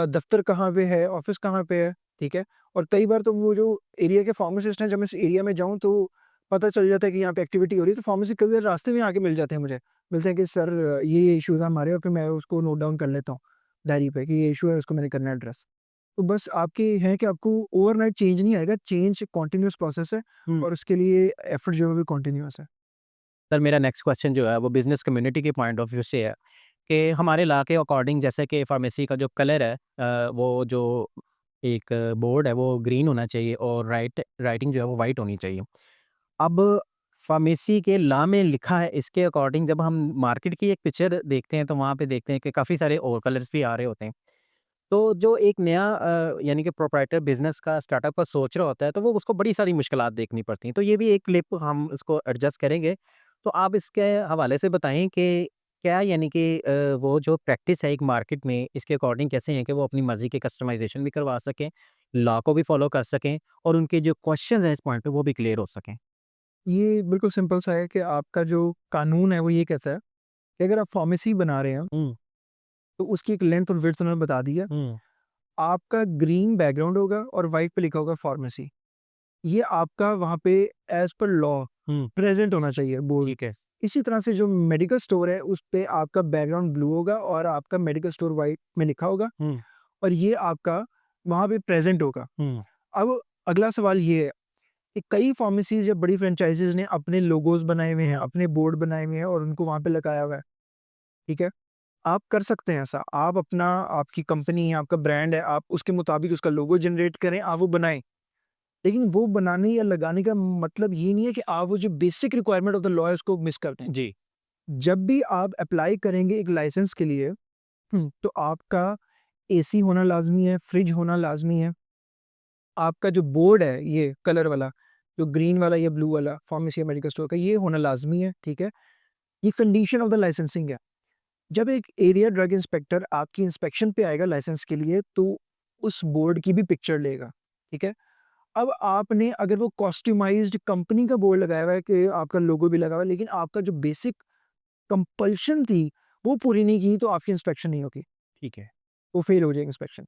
दफ्तर कहाँ पे है, ऑफ़िस कहाँ पे है, ठीक है? और कई बार तो वो जो एरिया के फार्मासिस्ट हैं, जब मैं इस एरिया में जाऊँ तो पता चल जाता है कि यहाँ पे एक्टिविटी हो रही है, तो फार्मेसी कई बार रास्ते में आके मिल जाते हैं मुझे। मिलते हैं कि सर ये इश्यूज़ हैं हमारे, और फिर मैं उसको नोट डाउन कर लेता हूँ डायरी पे कि ये इश्यू है, उसको मैंने करना है एड्रेस। तो बस आपके है कि आपको ओवरनाइट चेंज नहीं आएगा, चेंज कंटीन्यूअस प्रोसेस है
हुँ।
और उसके लिए एफर्ट जो है वो भी कंटीन्यूअस है।
सर मेरा नेक्स्ट क्वेश्चन जो है वो बिज़नेस कम्युनिटी के पॉइंट ऑफ व्यू से है कि हमारे लॉ के अकॉर्डिंग जैसे कि फार्मेसी का जो कलर है वो जो एक बोर्ड है वो ग्रीन होना चाहिए और राइटिंग जो है वो वाइट होनी चाहिए। अब फार्मेसी के लॉ में लिखा है इसके अकॉर्डिंग जब हम मार्केट की एक पिक्चर देखते हैं तो वहाँ पे देखते हैं कि काफ़ी सारे और कलर्स भी आ रहे होते हैं। तो जो एक नया यानी कि प्रोप्राइटर बिज़नेस का स्टार्टअप का सोच रहा होता है, तो वो उसको बड़ी सारी मुश्किलात देखनी पड़ती हैं। तो ये भी एक क्लिप हम इसको एडजस्ट करेंगे। तो आप इसके हवाले से बताएँ कि क्या यानी कि वो जो प्रैक्टिस है एक मार्केट में, इसके अकॉर्डिंग कैसे हैं कि वो अपनी मर्ज़ी के कस्टमाइज़ेशन भी करवा सकें, लॉ को भी फ़ॉलो कर सकें और उनके जो क्वेश्चन्स हैं इस पॉइंट पे वो भी क्लियर हो सकें?
ये बिल्कुल सिंपल सा है कि आपका जो कानून है वो ये कहता है कि अगर आप फार्मेसी बना रहे हैं,
हुँ,
तो उसकी एक लेंथ और विड्थ उन्होंने बता दी है।
हुँ,
आपका ग्रीन बैकग्राउंड होगा और व्हाइट पे लिखा होगा फार्मेसी। ये आपका वहाँ पे एज़ पर लॉ
हुँ,
प्रेज़ेंट होना चाहिए बोर्ड।
ठीक है।
इसी तरह से जो मेडिकल स्टोर है उस पे आपका बैकग्राउंड ब्लू होगा और आपका मेडिकल स्टोर व्हाइट में लिखा होगा
हुँ,
और ये आपका वहाँ पे प्रेज़ेंट होगा।
हुँ,
अब अगला सवाल ये है कि कई फार्मेसीज़ या बड़ी फ्रैंचाइज़ीज़ ने अपने लोगोज़ बनाए हुए हैं, अपने बोर्ड बनाए हुए हैं और उनको वहाँ पे लगाया हुआ है, ठीक है? आप कर सकते हैं ऐसा। आप अपना, आपकी कंपनी है, आपका ब्रांड है, आप उसके मुताबिक उसका लोगो जनरेट करें, आप वो बनाएँ। लेकिन वो बनाने या लगाने का मतलब ये नहीं है कि आप वो जो basic requirement of the law है उसको मिस कर दें।
जी,
जब भी आप अप्लाई करेंगे एक लाइसेंस के लिए, तो आपका एसी होना लाज़मी है, फ्रिज होना लाज़मी है। आपका जो बोर्ड है ये कलर वाला, जो ग्रीन वाला या ब्लू वाला फार्मेसी या मेडिकल स्टोर का, ये होना लाज़मी है, ठीक है? ये कंडीशन ऑफ द लाइसेंसिंग है। जब एक एरिया ड्रग इंस्पेक्टर आपकी इंस्पेक्शन पे आएगा लाइसेंस के लिए, तो उस बोर्ड की भी पिक्चर लेगा, ठीक है? अब आपने अगर वो कस्टमाइज्ड कंपनी का बोर्ड लगाया हुआ है कि आपका लोगो भी लगा हुआ है, लेकिन आपका जो बेसिक कंपल्शन थी, वो पूरी नहीं की, तो आपकी इंस्पेक्शन नहीं होगी,
ठीक है।
वो फेल हो जाएगी इंस्पेक्शन।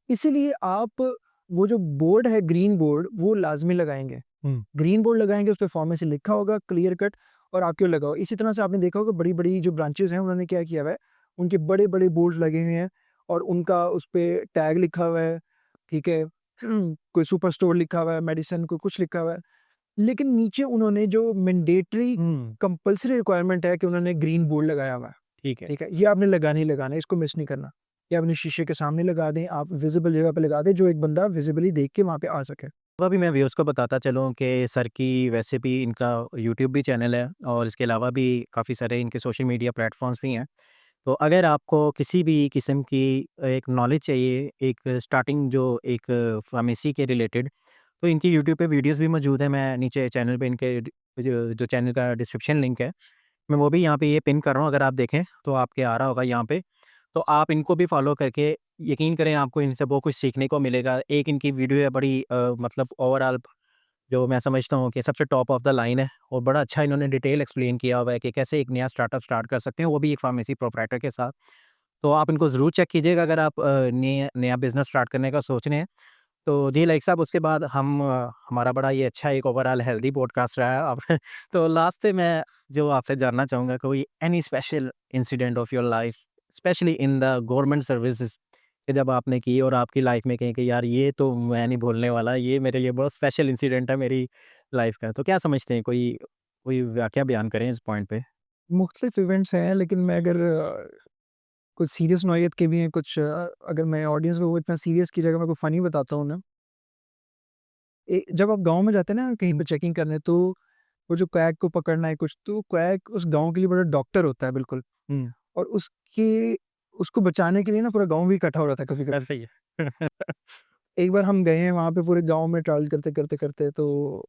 इसीलिए आप वो जो बोर्ड है ग्रीन बोर्ड, वो लाज़मी लगाएँगे।
हुँ,
ग्रीन बोर्ड लगाएँगे, उसपे फार्मेसी लिखा होगा क्लियर कट और आपके लगा होगा। इसी तरह से आपने देखा होगा बड़ी-बड़ी जो ब्रांचेज़ हैं, उन्होंने क्या किया हुआ है, उनके बड़े-बड़े बोर्ड्स लगे हुए हैं और उनका उसपे टैग लिखा हुआ है, ठीक है? कोई सुपर स्टोर लिखा हुआ है, मेडिसिन कोई कुछ लिखा हुआ है। लेकिन नीचे उन्होंने जो मैंडेटरी
हुँ,
कंपल्सरी रिक्वायरमेंट है कि उन्होंने ग्रीन बोर्ड लगाया हुआ है,
ठीक है।
ठीक है? ये आपने लगाना ही लगाना है, इसको मिस नहीं करना। ये अपने शीशे के सामने लगा दें, आप विज़िबल जगह पे लगा दें, जो एक बंदा विज़िबली देख के वहाँ पे आ सके।
तो अभी मैं व्यूअर्स को बताता चलूँ कि सर की वैसे भी इनका यूट्यूब भी चैनल है और इसके अलावा भी काफ़ी सारे इनके सोशल मीडिया प्लेटफ़ॉर्म्स भी हैं। तो अगर आपको किसी भी किस्म की एक नॉलेज चाहिए, एक स्टार्टिंग जो एक फ़ार्मेसी के रिलेटेड, तो इनकी यूट्यूब पे वीडियोज़ भी मौजूद हैं। मैं नीचे चैनल पे इनके जो चैनल का डिस्क्रिप्शन लिंक है, मैं वो भी यहाँ पे ये पिन कर रहा हूँ, अगर आप देखें तो आपके आ रहा होगा यहाँ पे। तो आप इनको भी फ़ॉलो करके यकीन करें आपको इनसे बहुत कुछ सीखने को मिलेगा। एक इनकी वीडियो है बड़ी मतलब ओवरऑल जो मैं समझता हूँ कि सबसे टॉप ऑफ द लाइन है और बड़ा अच्छा इन्होंने डिटेल एक्सप्लेन किया हुआ है कि कैसे एक नया स्टार्टअप स्टार्ट कर सकते हैं, वो भी एक फार्मेसी प्रोप्राइटर के साथ। तो आप इनको ज़रूर चेक कीजिएगा अगर आप नया नया बिज़नेस स्टार्ट करने का सोच रहे हैं। तो जी लाइक साहब उसके बाद हमारा बड़ा ये अच्छा एक ओवरऑल हेल्दी पॉडकास्ट रहा है अब तो लास्ट पे मैं जो आपसे जानना चाहूँगा कोई any special incident of your life specially in the government services कि जब आपने की और आपकी लाइफ में कहें कि यार ये तो मैं नहीं भूलने वाला, ये मेरे लिए बहुत स्पेशल इंसिडेंट है मेरी लाइफ का। तो क्या समझते हैं, कोई कोई वाकया बयान करें इस पॉइंट पे?
मुख्तलिफ इवेंट्स हैं, लेकिन मैं अगर कुछ सीरियस नौइयत के भी हैं, कुछ अगर मैं ऑडियंस को वो इतना सीरियस की जगह मैं कोई फ़नी बताता हूँ ना, जब आप गाँव में जाते हैं ना कहीं पे चेकिंग करने, तो वो जो क्वैक को पकड़ना है कुछ, तो क्वैक उस गाँव के लिए बड़ा डॉक्टर होता है बिल्कुल,
हुँ,
और उसके उसको बचाने के लिए ना पूरा गाँव भी इकट्ठा हो रहा था कभी-कभी।
ऐसा ही है।
एक बार हम गए हैं वहाँ पे पूरे गाँव में ट्रैवल करते, तो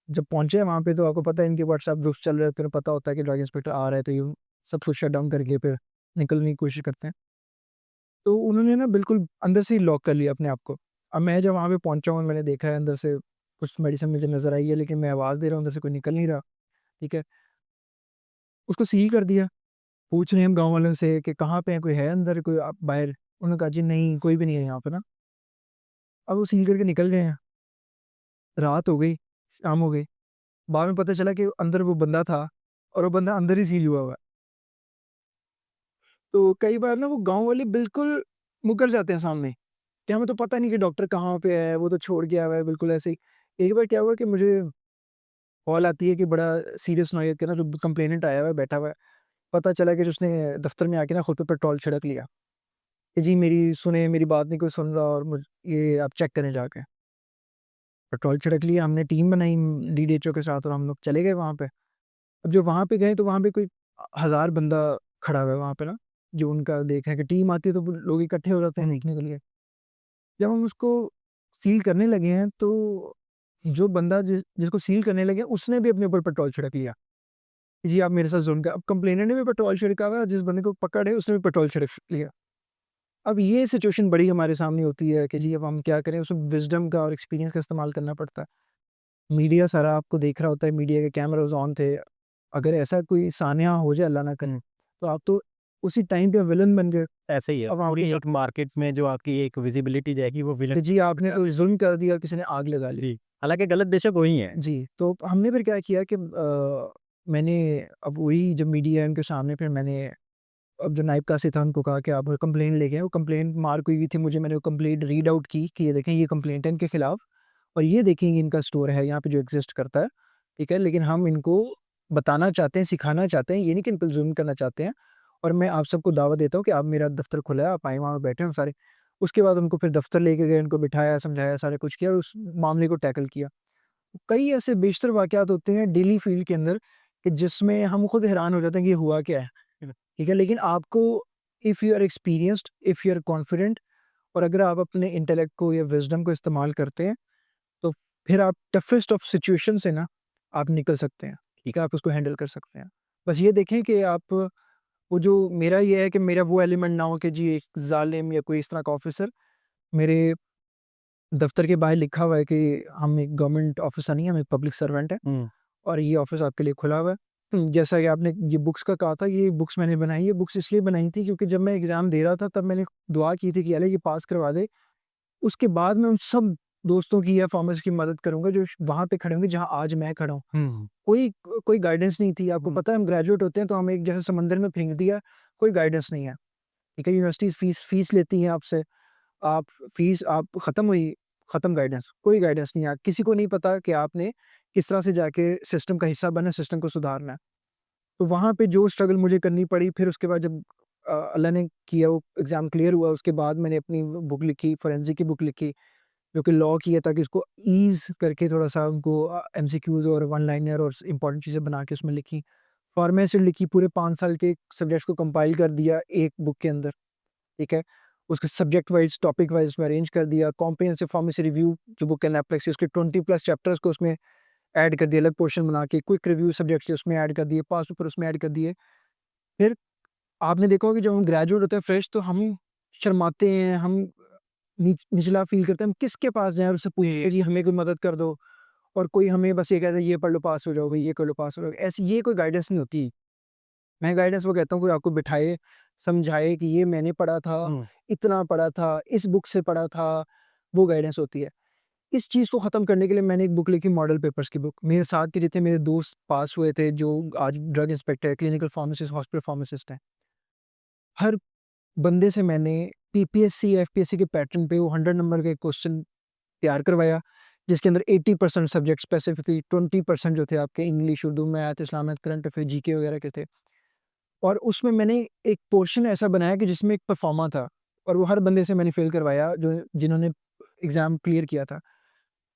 जब पहुँचे हैं वहाँ पे, तो आपको पता है इनके व्हाट्सएप ग्रुप्स चल रहे होते हैं, पता होता है कि ड्रग इंस्पेक्टर आ रहा है, तो ये सब कुछ शट डाउन करके फिर निकलने की कोशिश करते हैं। तो उन्होंने ना बिल्कुल अंदर से ही लॉक कर लिया अपने आप को। अब मैं जब वहाँ पे पहुँचा हूँ, मैंने देखा है अंदर से कुछ मेडिसिन मुझे नज़र आई है, लेकिन मैं आवाज़ दे रहा हूँ, अंदर से कोई निकल नहीं रहा, ठीक है? उसको सील कर दिया। पूछ रहे हैं हम गाँव वालों से कि कहाँ पे है, कोई है अंदर, कोई आप बाहर? उन्होंने कहा जी नहीं, कोई भी नहीं है यहाँ पे ना। अब वो सील करके निकल गए हैं। रात हो गई, शाम हो गई। बाद में पता चला कि अंदर वो बंदा था और वो बंदा अंदर ही सील हुआ हुआ है। तो कई बार ना वो गाँव वाले बिल्कुल मुकर जाते हैं सामने, कि हमें तो पता नहीं कि डॉक्टर कहाँ पे है, वो तो छोड़ के आया हुआ है बिल्कुल ऐसे ही। एक बार क्या हुआ कि मुझे कॉल आती है कि बड़ा सीरियस नौयत का ना जो कंप्लेनेंट आया हुआ है, बैठा हुआ है। पता चला कि उसने दफ्तर में आके ना खुद पे पेट्रोल छिड़क लिया, कि जी मेरी सुने, मेरी बात नहीं कोई सुन रहा, और ये आप चेक करें जाके। पेट्रोल छिड़क लिया, हमने टीम बनाई डीडीएचओ के साथ और हम लोग चले गए वहाँ पे। अब जो वहाँ पे गए तो वहाँ पे कोई 1000 बंदा खड़ा हुआ है वहाँ पे ना, जो उनका देख रहे हैं कि टीम आती है तो वो लोग इकट्ठे हो जाते हैं देखने के लिए। जब हम उसको सील करने लगे हैं, तो जो बंदा जिसको सील करने लगे उसने भी अपने ऊपर पेट्रोल छिड़क लिया। जी आप मेरे साथ ज़ुल्म कर, अब कंप्लेनेंट ने भी पेट्रोल छिड़का हुआ है, जिस बंदे को पकड़ है उसने भी पेट्रोल छिड़क लिया। अब ये सिचुएशन बड़ी हमारे सामने होती है कि जी अब हम क्या करें, उसमें विज़डम का और एक्सपीरियंस का इस्तेमाल करना पड़ता है। मीडिया सारा आपको देख रहा होता है, मीडिया के कैमराज़ ऑन थे। अगर ऐसा कोई सान्या हो जाए, अल्लाह ना करे,
हुँ,
तो आप तो उसी टाइम पे विलेन बन गए।
ऐसे ही है।
अब
पूरी
आपके
एक मार्केट में जो आपकी एक विज़िबिलिटी जाएगी वो विलेन
कि जी आपने तो ज़ुल्म कर दिया, किसी ने आग लगा ली।
जी, हालाँकि गलत बेशक वही हैं।
जी, तो हमने फिर क्या किया कि मैंने अब वही जब मीडिया है उनके सामने, फिर मैंने अब जो नायब कासी था उनको कहा कि आप कंप्लेंट लेके आएँ। वो कंप्लेंट मार्क हुई हुई थी मुझे, मैंने वो कंप्लेंट रीड आउट की कि ये देखें ये कंप्लेंट है इनके खिलाफ, और ये देखिए ये इनका स्टोर है यहाँ पे जो एग्ज़िस्ट करता है, ठीक है? लेकिन हम इनको बताना चाहते हैं, सिखाना चाहते हैं, ये नहीं कि इन पे ज़ुल्म करना चाहते हैं, और मैं आप सबको दावत देता हूँ कि आप मेरा दफ़्तर खुला है, आप आएँ वहाँ पे बैठे हम सारे। उसके बाद उनको फिर दफ़्तर लेके गए, उनको बिठाया, समझाया, सारा कुछ किया और उस मामले को टैकल किया। कई ऐसे बेशतर वाक़यात होते हैं डेली फ़ील्ड के अंदर कि जिसमें हम खुद हैरान हो जाते हैं कि ये हुआ क्या है, ठीक है? लेकिन आपको if you are experienced, if you are confident, और अगर आप अपने इंटेलेक्ट को या विज़डम को इस्तेमाल करते हैं, तो फिर आप टफेस्ट ऑफ सिचुएशन से ना आप निकल सकते हैं, ठीक है? आप उसको हैंडल कर सकते हैं। बस ये देखें कि आप वो जो मेरा ये है कि मेरा वो एलिमेंट ना हो कि जी एक ज़ालिम या कोई इस तरह का ऑफ़िसर मेरे दफ़्तर के बाहर लिखा हुआ है कि हम एक गवर्नमेंट ऑफ़िसर नहीं है, हम एक पब्लिक सर्वेंट हैं।
हुँ,
और ये ऑफ़िस आपके लिए खुला हुआ है। जैसा कि आपने ये बुक्स का कहा था, ये बुक्स मैंने बनाई है। बुक्स इसलिए बनाई थी क्योंकि जब मैं एग्ज़ाम दे रहा था तब मैंने दुआ की थी कि अल्लाह ये पास करवा दे। उसके बाद मैं उन सब दोस्तों की या फार्मर्स की मदद करूँगा जो श वहाँ पे खड़े होंगे जहाँ आज मैं खड़ा हूँ।
हुँ,
कोई कोई गाइडेंस नहीं थी। आपको
हुँ,
पता है हम ग्रेजुएट होते हैं तो हमें एक जैसे समंदर में फेंक दिया, कोई गाइडेंस नहीं है। ठीक है, यूनिवर्सिटीज़ फ़ीस लेती हैं आपसे। आप फ़ीस आप ख़त्म हुई, ख़त्म गाइडेंस, कोई गाइडेंस नहीं है। किसी को नहीं पता कि आपने किस तरह से जाके सिस्टम का हिस्सा बनना है, सिस्टम को सुधारना है। तो वहाँ पे जो स्ट्रगल मुझे करनी पड़ी, फिर उसके बाद जब अल्लाह ने किया वो एग्ज़ाम क्लियर हुआ, उसके बाद मैंने अपनी बुक लिखी, फोरेंसिक की बुक लिखी, जो कि लॉ की है, ताकि उसको ईज़ करके थोड़ा-सा उनको एमसीक्यूज़ और वन लाइनर और इम्पोर्टेंट चीज़ें बना के उसमें लिखी। फॉर्मेट लिखी, पूरे 5 साल के सब्जेक्ट्स को कंपाइल कर दिया एक बुक के अंदर, ठीक है? उसके सब्जेक्ट वाइज़, टॉपिक वाइज़ उसमें अरेंज कर दिया। कॉम्प्रिहेंसिव फार्मेसी रिव्यू जो बुक है एनाप्लेक्स, उसके 20 प्लस चैप्टर्स को उसमें ऐड कर दिया, अलग पोर्शन बना के। क्विक रिव्यू सब्जेक्ट्स के उसमें ऐड कर दिए, पास पेपर उसमें ऐड कर दिए। फिर आपने देखा होगा कि जब हम ग्रेजुएट होते हैं फ्रेश, तो हम शर्माते हैं, हम निचला फ़ील करते हैं, हम किसके पास जाएँ और उससे पूछें कि हमें कोई मदद कर दो, और कोई हमें बस ये कहता है ये पढ़ लो पास हो जाओगे, ये कर लो पास हो जाओगे। ऐसी ये कोई गाइडेंस नहीं होती। मैं गाइडेंस वो कहता हूँ कोई आपको बिठाए, समझाए कि ये मैंने पढ़ा था, इतना पढ़ा था, इस बुक से पढ़ा था, वो गाइडेंस होती है। इस चीज़ को ख़त्म करने के लिए मैंने एक बुक लिखी, मॉडल पेपर्स की बुक। मेरे साथ के जितने मेरे दोस्त पास हुए थे, जो आज drug inspector, clinical pharmacist, hospital pharmacist हैं, हर बंदे से मैंने पीपीएससी या एफपीएससी के पैटर्न पे वो 100 नंबर का एक क्वेश्चन तैयार करवाया, जिसके अंदर 80% सब्जेक्ट स्पेसिफिकली, 20% जो थे आपके English, Urdu, math, Islamic, current affair, GK वगैरह के थे। और उसमें मैंने एक पोर्शन ऐसा बनाया कि जिसमें एक परफॉर्मा था, और वो हर बंदे से मैंने फ़िल करवाया जो जिन्होंने एग्ज़ाम क्लियर किया था,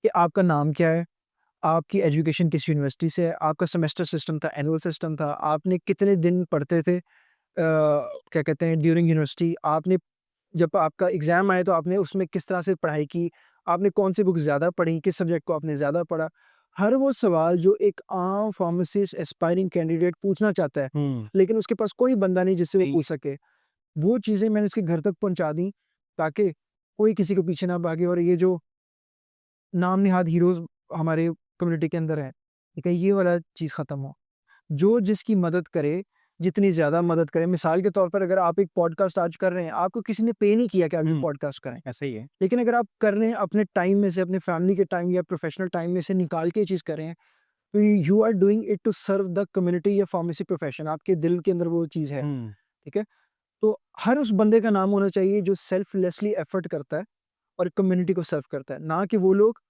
कि आपका नाम क्या है? आपकी एजुकेशन किस यूनिवर्सिटी से है? आपका सेमेस्टर सिस्टम था, एनुअल सिस्टम था? आपने कितने दिन पढ़ते थे क्या कहते हैं ड्यूरिंग यूनिवर्सिटी? आपने जब आपका एग्ज़ाम आया तो आपने उसमें किस तरह से पढ़ाई की? आपने कौन-सी बुक ज़्यादा पढ़ी? किस सब्जेक्ट को आपने ज़्यादा पढ़ा? हर वो सवाल जो एक आम फार्मासिस्ट एस्पायरिंग कैंडिडेट पूछना चाहता है,
हुँ।
लेकिन उसके पास कोई बंदा नहीं जिससे वो
जी।
पूछ सके। वो चीज़ें मैंने उसके घर तक पहुँचा दी, ताकि कोई किसी के पीछे ना भागे, और ये जो नाम निहाद हीरोज़ हमारे कम्युनिटी के अंदर हैं, ठीक है? ये वाला चीज़ ख़त्म हो। जो जिसकी मदद करे, जितनी ज़्यादा मदद करे, मिसाल के तौर पर अगर आप एक पॉडकास्ट आज कर रहे हैं, आपको किसी ने पे नहीं किया कि आप ये
हुँ,
पॉडकास्ट करें।
ऐसा ही है।
लेकिन अगर आप कर रहे हैं अपने टाइम में से, अपने फैमिली के टाइम या प्रोफ़ेशनल टाइम में से निकाल के ये चीज़ कर रहे हैं, तो you are doing it to serve the community या फार्मेसी प्रोफ़ेशन, आपके दिल के अंदर वो चीज़ है,
हुँ,
ठीक है? तो हर उस बंदे का नाम होना चाहिए जो सेल्फलेसली एफ़र्ट करता है और कम्युनिटी को सर्व करता है, ना कि वो लोग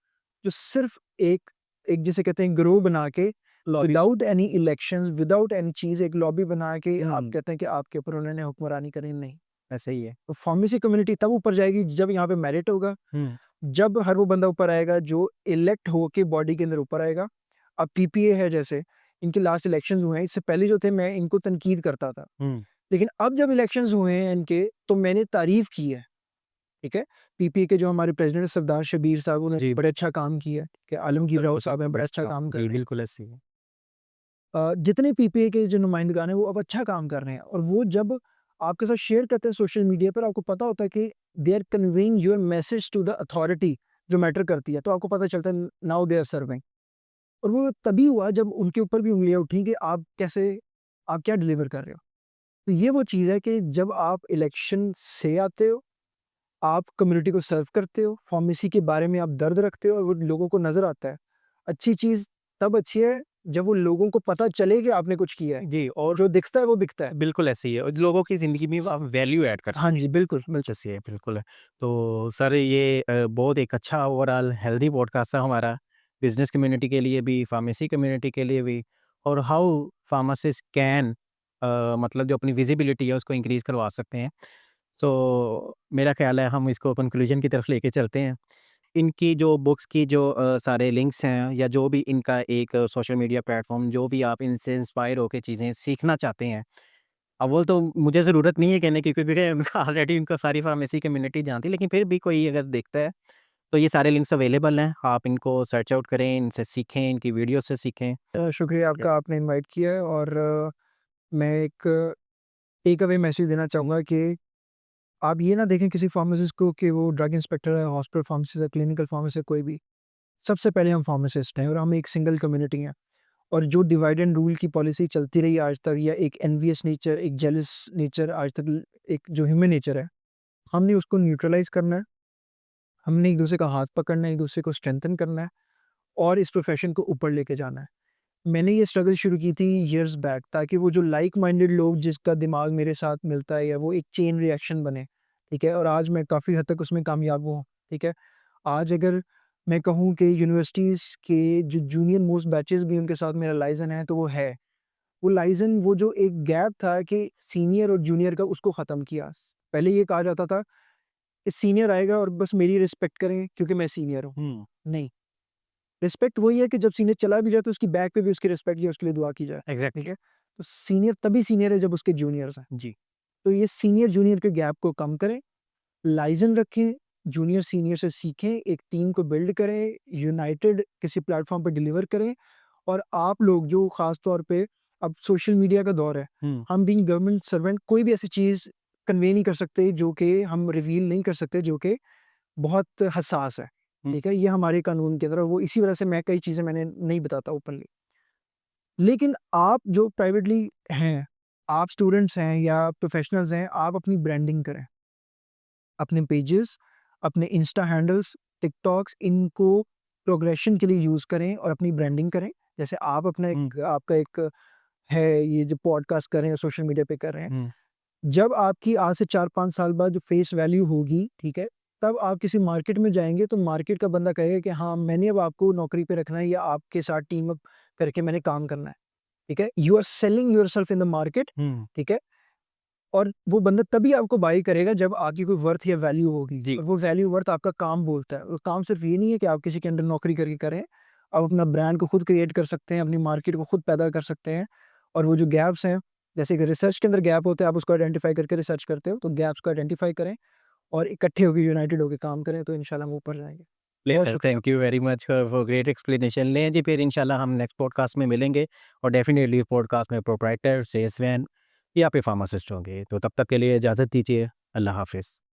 जो सिर्फ़ एक एक जिसे कहते हैं ग्रोह बना के,
lobby.
Without any elections, without any चीज़, एक लॉबी बना के आप
हुँ,
कहते हैं कि आपके ऊपर उन्होंने हुक्मरानी करनी नहीं।
ऐसा ही है।
तो फार्मेसी कम्युनिटी तब ऊपर जाएगी जब यहाँ पे मेरिट होगा,
हुँ,
जब हर वो बंदा ऊपर आएगा जो इलेक्ट होके बॉडी के अंदर ऊपर आएगा। अब पीपीए है जैसे, इनके लास्ट इलेक्शंस हुए हैं, इससे पहले जो थे मैं इनको तनकीद करता था।
हुँ,
लेकिन अब जब इलेक्शंस हुए हैं इनके, तो मैंने तारीफ़ की है, ठीक है? पीपीए के जो हमारे प्रेज़िडेंट सरदार शब्बीर साहब, उन्होंने
जी,
बड़े अच्छा काम किया है, ठीक है? आलमगीर राव
बिल्कुल,
साहब हैं, बड़ा
बेस्ट
अच्छा
रहा।
काम कर
जी,
रहे हैं।
बिल्कुल ऐसे ही है।
जितने पीपीए के जो नुमाइंदगान हैं वो अब अच्छा काम कर रहे हैं, और वो जब आपके साथ शेयर करते हैं सोशल मीडिया पर, आपको पता होता है कि they are conveying your message to the authority जो मैटर करती है, तो आपको पता चलता है नाउ दे आर सर्विंग। और वो तभी हुआ जब उनके ऊपर भी उँगलियाँ उठी कि आप क्या डिलीवर कर रहे हो। तो ये वो चीज़ है कि जब आप इलेक्शन से आते हो, आप कम्युनिटी को सर्व करते हो, फार्मेसी के बारे में आप दर्द रखते हो और वो लोगों को नज़र आता है। अच्छी चीज़ तब अच्छी है जब वो लोगों को पता चले कि आपने कुछ किया है।
जी, और
जो दिखता है वो बिकता है।
बिल्कुल ऐसे ही है और लोगों की ज़िंदगी में आप वैल्यू ऐड कर
हाँ
सकते हैं।
जी, बिल्कुल, बिल्कुल।
जैसे ये बिल्कुल है। तो सर ये बहुत एक अच्छा ओवरऑल हेल्दी पॉडकास्ट था हमारा, बिज़नेस कम्युनिटी के लिए भी, फार्मेसी कम्युनिटी के लिए भी और हाउ फार्मासिस्ट कैन मतलब जो अपनी विज़िबिलिटी है उसको इंक्रीज़ करवा सकते हैं। सो मेरा ख़्याल है हम इसको कंक्लूजन की तरफ लेके चलते हैं। इनकी जो बुक्स की जो सारे लिंक्स हैं या जो भी इनका एक सोशल मीडिया प्लेटफ़ॉर्म जो भी आप इनसे इंस्पायर होके चीज़ें सीखना चाहते हैं अव्वल तो मुझे ज़रूरत नहीं है कहने की क्योंकि उनका ऑलरेडी उनका सारी फार्मेसी कम्युनिटी जानती है, लेकिन फिर भी कोई अगर देखता है, तो ये सारे लिंक्स अवेलेबल हैं। आप इनको सर्च आउट करें, इनसे सीखें, इनकी वीडियो से सीखें।
शुक्रिया
या
आपका, आपने इनवाइट किया है, और मैं एक टेक अवे मैसेज देना चाहूँगा कि आप ये ना देखें किसी फार्मासिस्ट को कि वो ड्रग इंस्पेक्टर है, हॉस्पिटल फार्मासिस्ट है, क्लिनिकल फार्मासिस्ट है, कोई भी। सबसे पहले हम फार्मासिस्ट हैं और हम एक सिंगल कम्युनिटी हैं। और जो डिवाइड एंड रूल की पॉलिसी चलती रही आज तक, या एक एनवियस नेचर, एक जेलस नेचर आज तक, एक जो ह्यूमन नेचर है, हमने उसको न्यूट्रलाइज़ करना है। हमने एक-दूसरे का हाथ पकड़ना है, एक-दूसरे को स्ट्रेंथन करना है और इस प्रोफ़ेशन को ऊपर लेके जाना है। मैंने ये स्ट्रगल शुरू की थी ईयर्स बैक, ताकि वो जो लाइक माइंडेड लोग जिसका दिमाग मेरे साथ मिलता है, या वो एक चेन रिएक्शन बने, ठीक है? और आज मैं काफ़ी हद तक उसमें कामयाब हुआ हूँ, ठीक है? आज अगर मैं कहूँ कि यूनिवर्सिटीज़ के जो जूनियर मोस्ट बैचेज़ भी उनके साथ मेरा लाइज़न है तो वो है। वो लाइज़न वो जो एक गैप था कि सीनियर और जूनियर का उसको ख़त्म किया। पहले ये कहा जाता था कि सीनियर आएगा और बस मेरी रिस्पेक्ट करें क्योंकि मैं सीनियर हूँ।
हुँ,
नहीं, रिस्पेक्ट वही है कि जब सीनियर चला भी जाए तो उसकी बैक पे भी उसकी रिस्पेक्ट या उसके लिए दुआ की जाए, ठीक
एग्ज़ैक्टली।
है? तो सीनियर तभी सीनियर है जब उसके जूनियर्स हैं।
जी,
तो ये सीनियर जूनियर के गैप को कम करें, लाइज़न रखें, जूनियर सीनियर से सीखें, एक टीम को बिल्ड करें, यूनाइटेड किसी प्लेटफ़ॉर्म पे डिलीवर करें और आप लोग जो ख़ास तौर पे अब सोशल मीडिया का दौर है,
हुँ,
हम बीइंग गवर्नमेंट सर्वेंट कोई भी ऐसी चीज़ कन्वे नहीं कर सकते जो कि हम रिवील नहीं कर सकते जो कि बहुत हसास है,
हुँ,
ठीक है? ये हमारे कानून के अंदर है, वो इसी वजह से मैं कई चीज़ें मैंने नहीं बताता ओपनली। लेकिन आप जो प्राइवेटली हैं, आप स्टूडेंट्स हैं या प्रोफ़ेशनल्स हैं, आप अपनी ब्रांडिंग करें। अपने पेजेस, अपने इंस्टा हैंडल्स, टिकटॉक्स इनको प्रोग्रेशन के लिए यूज़ करें और अपनी ब्रांडिंग करें। जैसे आप अपना
हुँ,
एक आपका एक है ये जो पॉडकास्ट कर रहे हैं, सोशल मीडिया पे कर रहे हैं।
हुँ,
जब आपकी आज से 4-5 साल बाद जो फेस वैल्यू होगी, ठीक है? तब आप किसी मार्केट में जाएँगे तो मार्केट का बंदा कहेगा कि हाँ, मैंने अब आपको नौकरी पे रखना है या आपके साथ टीम अप करके मैंने काम करना है, ठीक है? You are selling yourself in the market,
hmm,
ठीक है? और वो बंदा तभी आपको बाय करेगा जब आपकी कोई वर्थ या वैल्यू होगी
जी,
और वो वैल्यू वर्थ आपका काम बोलता है। और काम सिर्फ ये नहीं है कि आप किसी के अंडर नौकरी करके करें, आप अपना ब्रांड को खुद क्रिएट कर सकते हैं, अपनी मार्केट को खुद पैदा कर सकते हैं और वो जो गैप्स हैं, जैसे कि रिसर्च के अंदर गैप होता है, आप उसको आइडेंटिफ़ाई करके रिसर्च करते हो, तो गैप्स को आइडेंटिफ़ाई करें और इकट्ठे होके यूनाइटेड होके काम करें, तो इंशाल्लाह हम ऊपर जाएँगे। बहुत
सर
शुक्रिया।
Thank you very much for great explanation. लें जी फिर इंशाल्लाह हम नेक्स्ट पॉडकास्ट में मिलेंगे और डेफ़िनिटली पॉडकास्ट में प्रोप्राइटर, सेल्समैन या फिर फार्मासिस्ट होंगे। तो तब तक के लिए इजाज़त दीजिए। अल्लाह हाफ़िज़।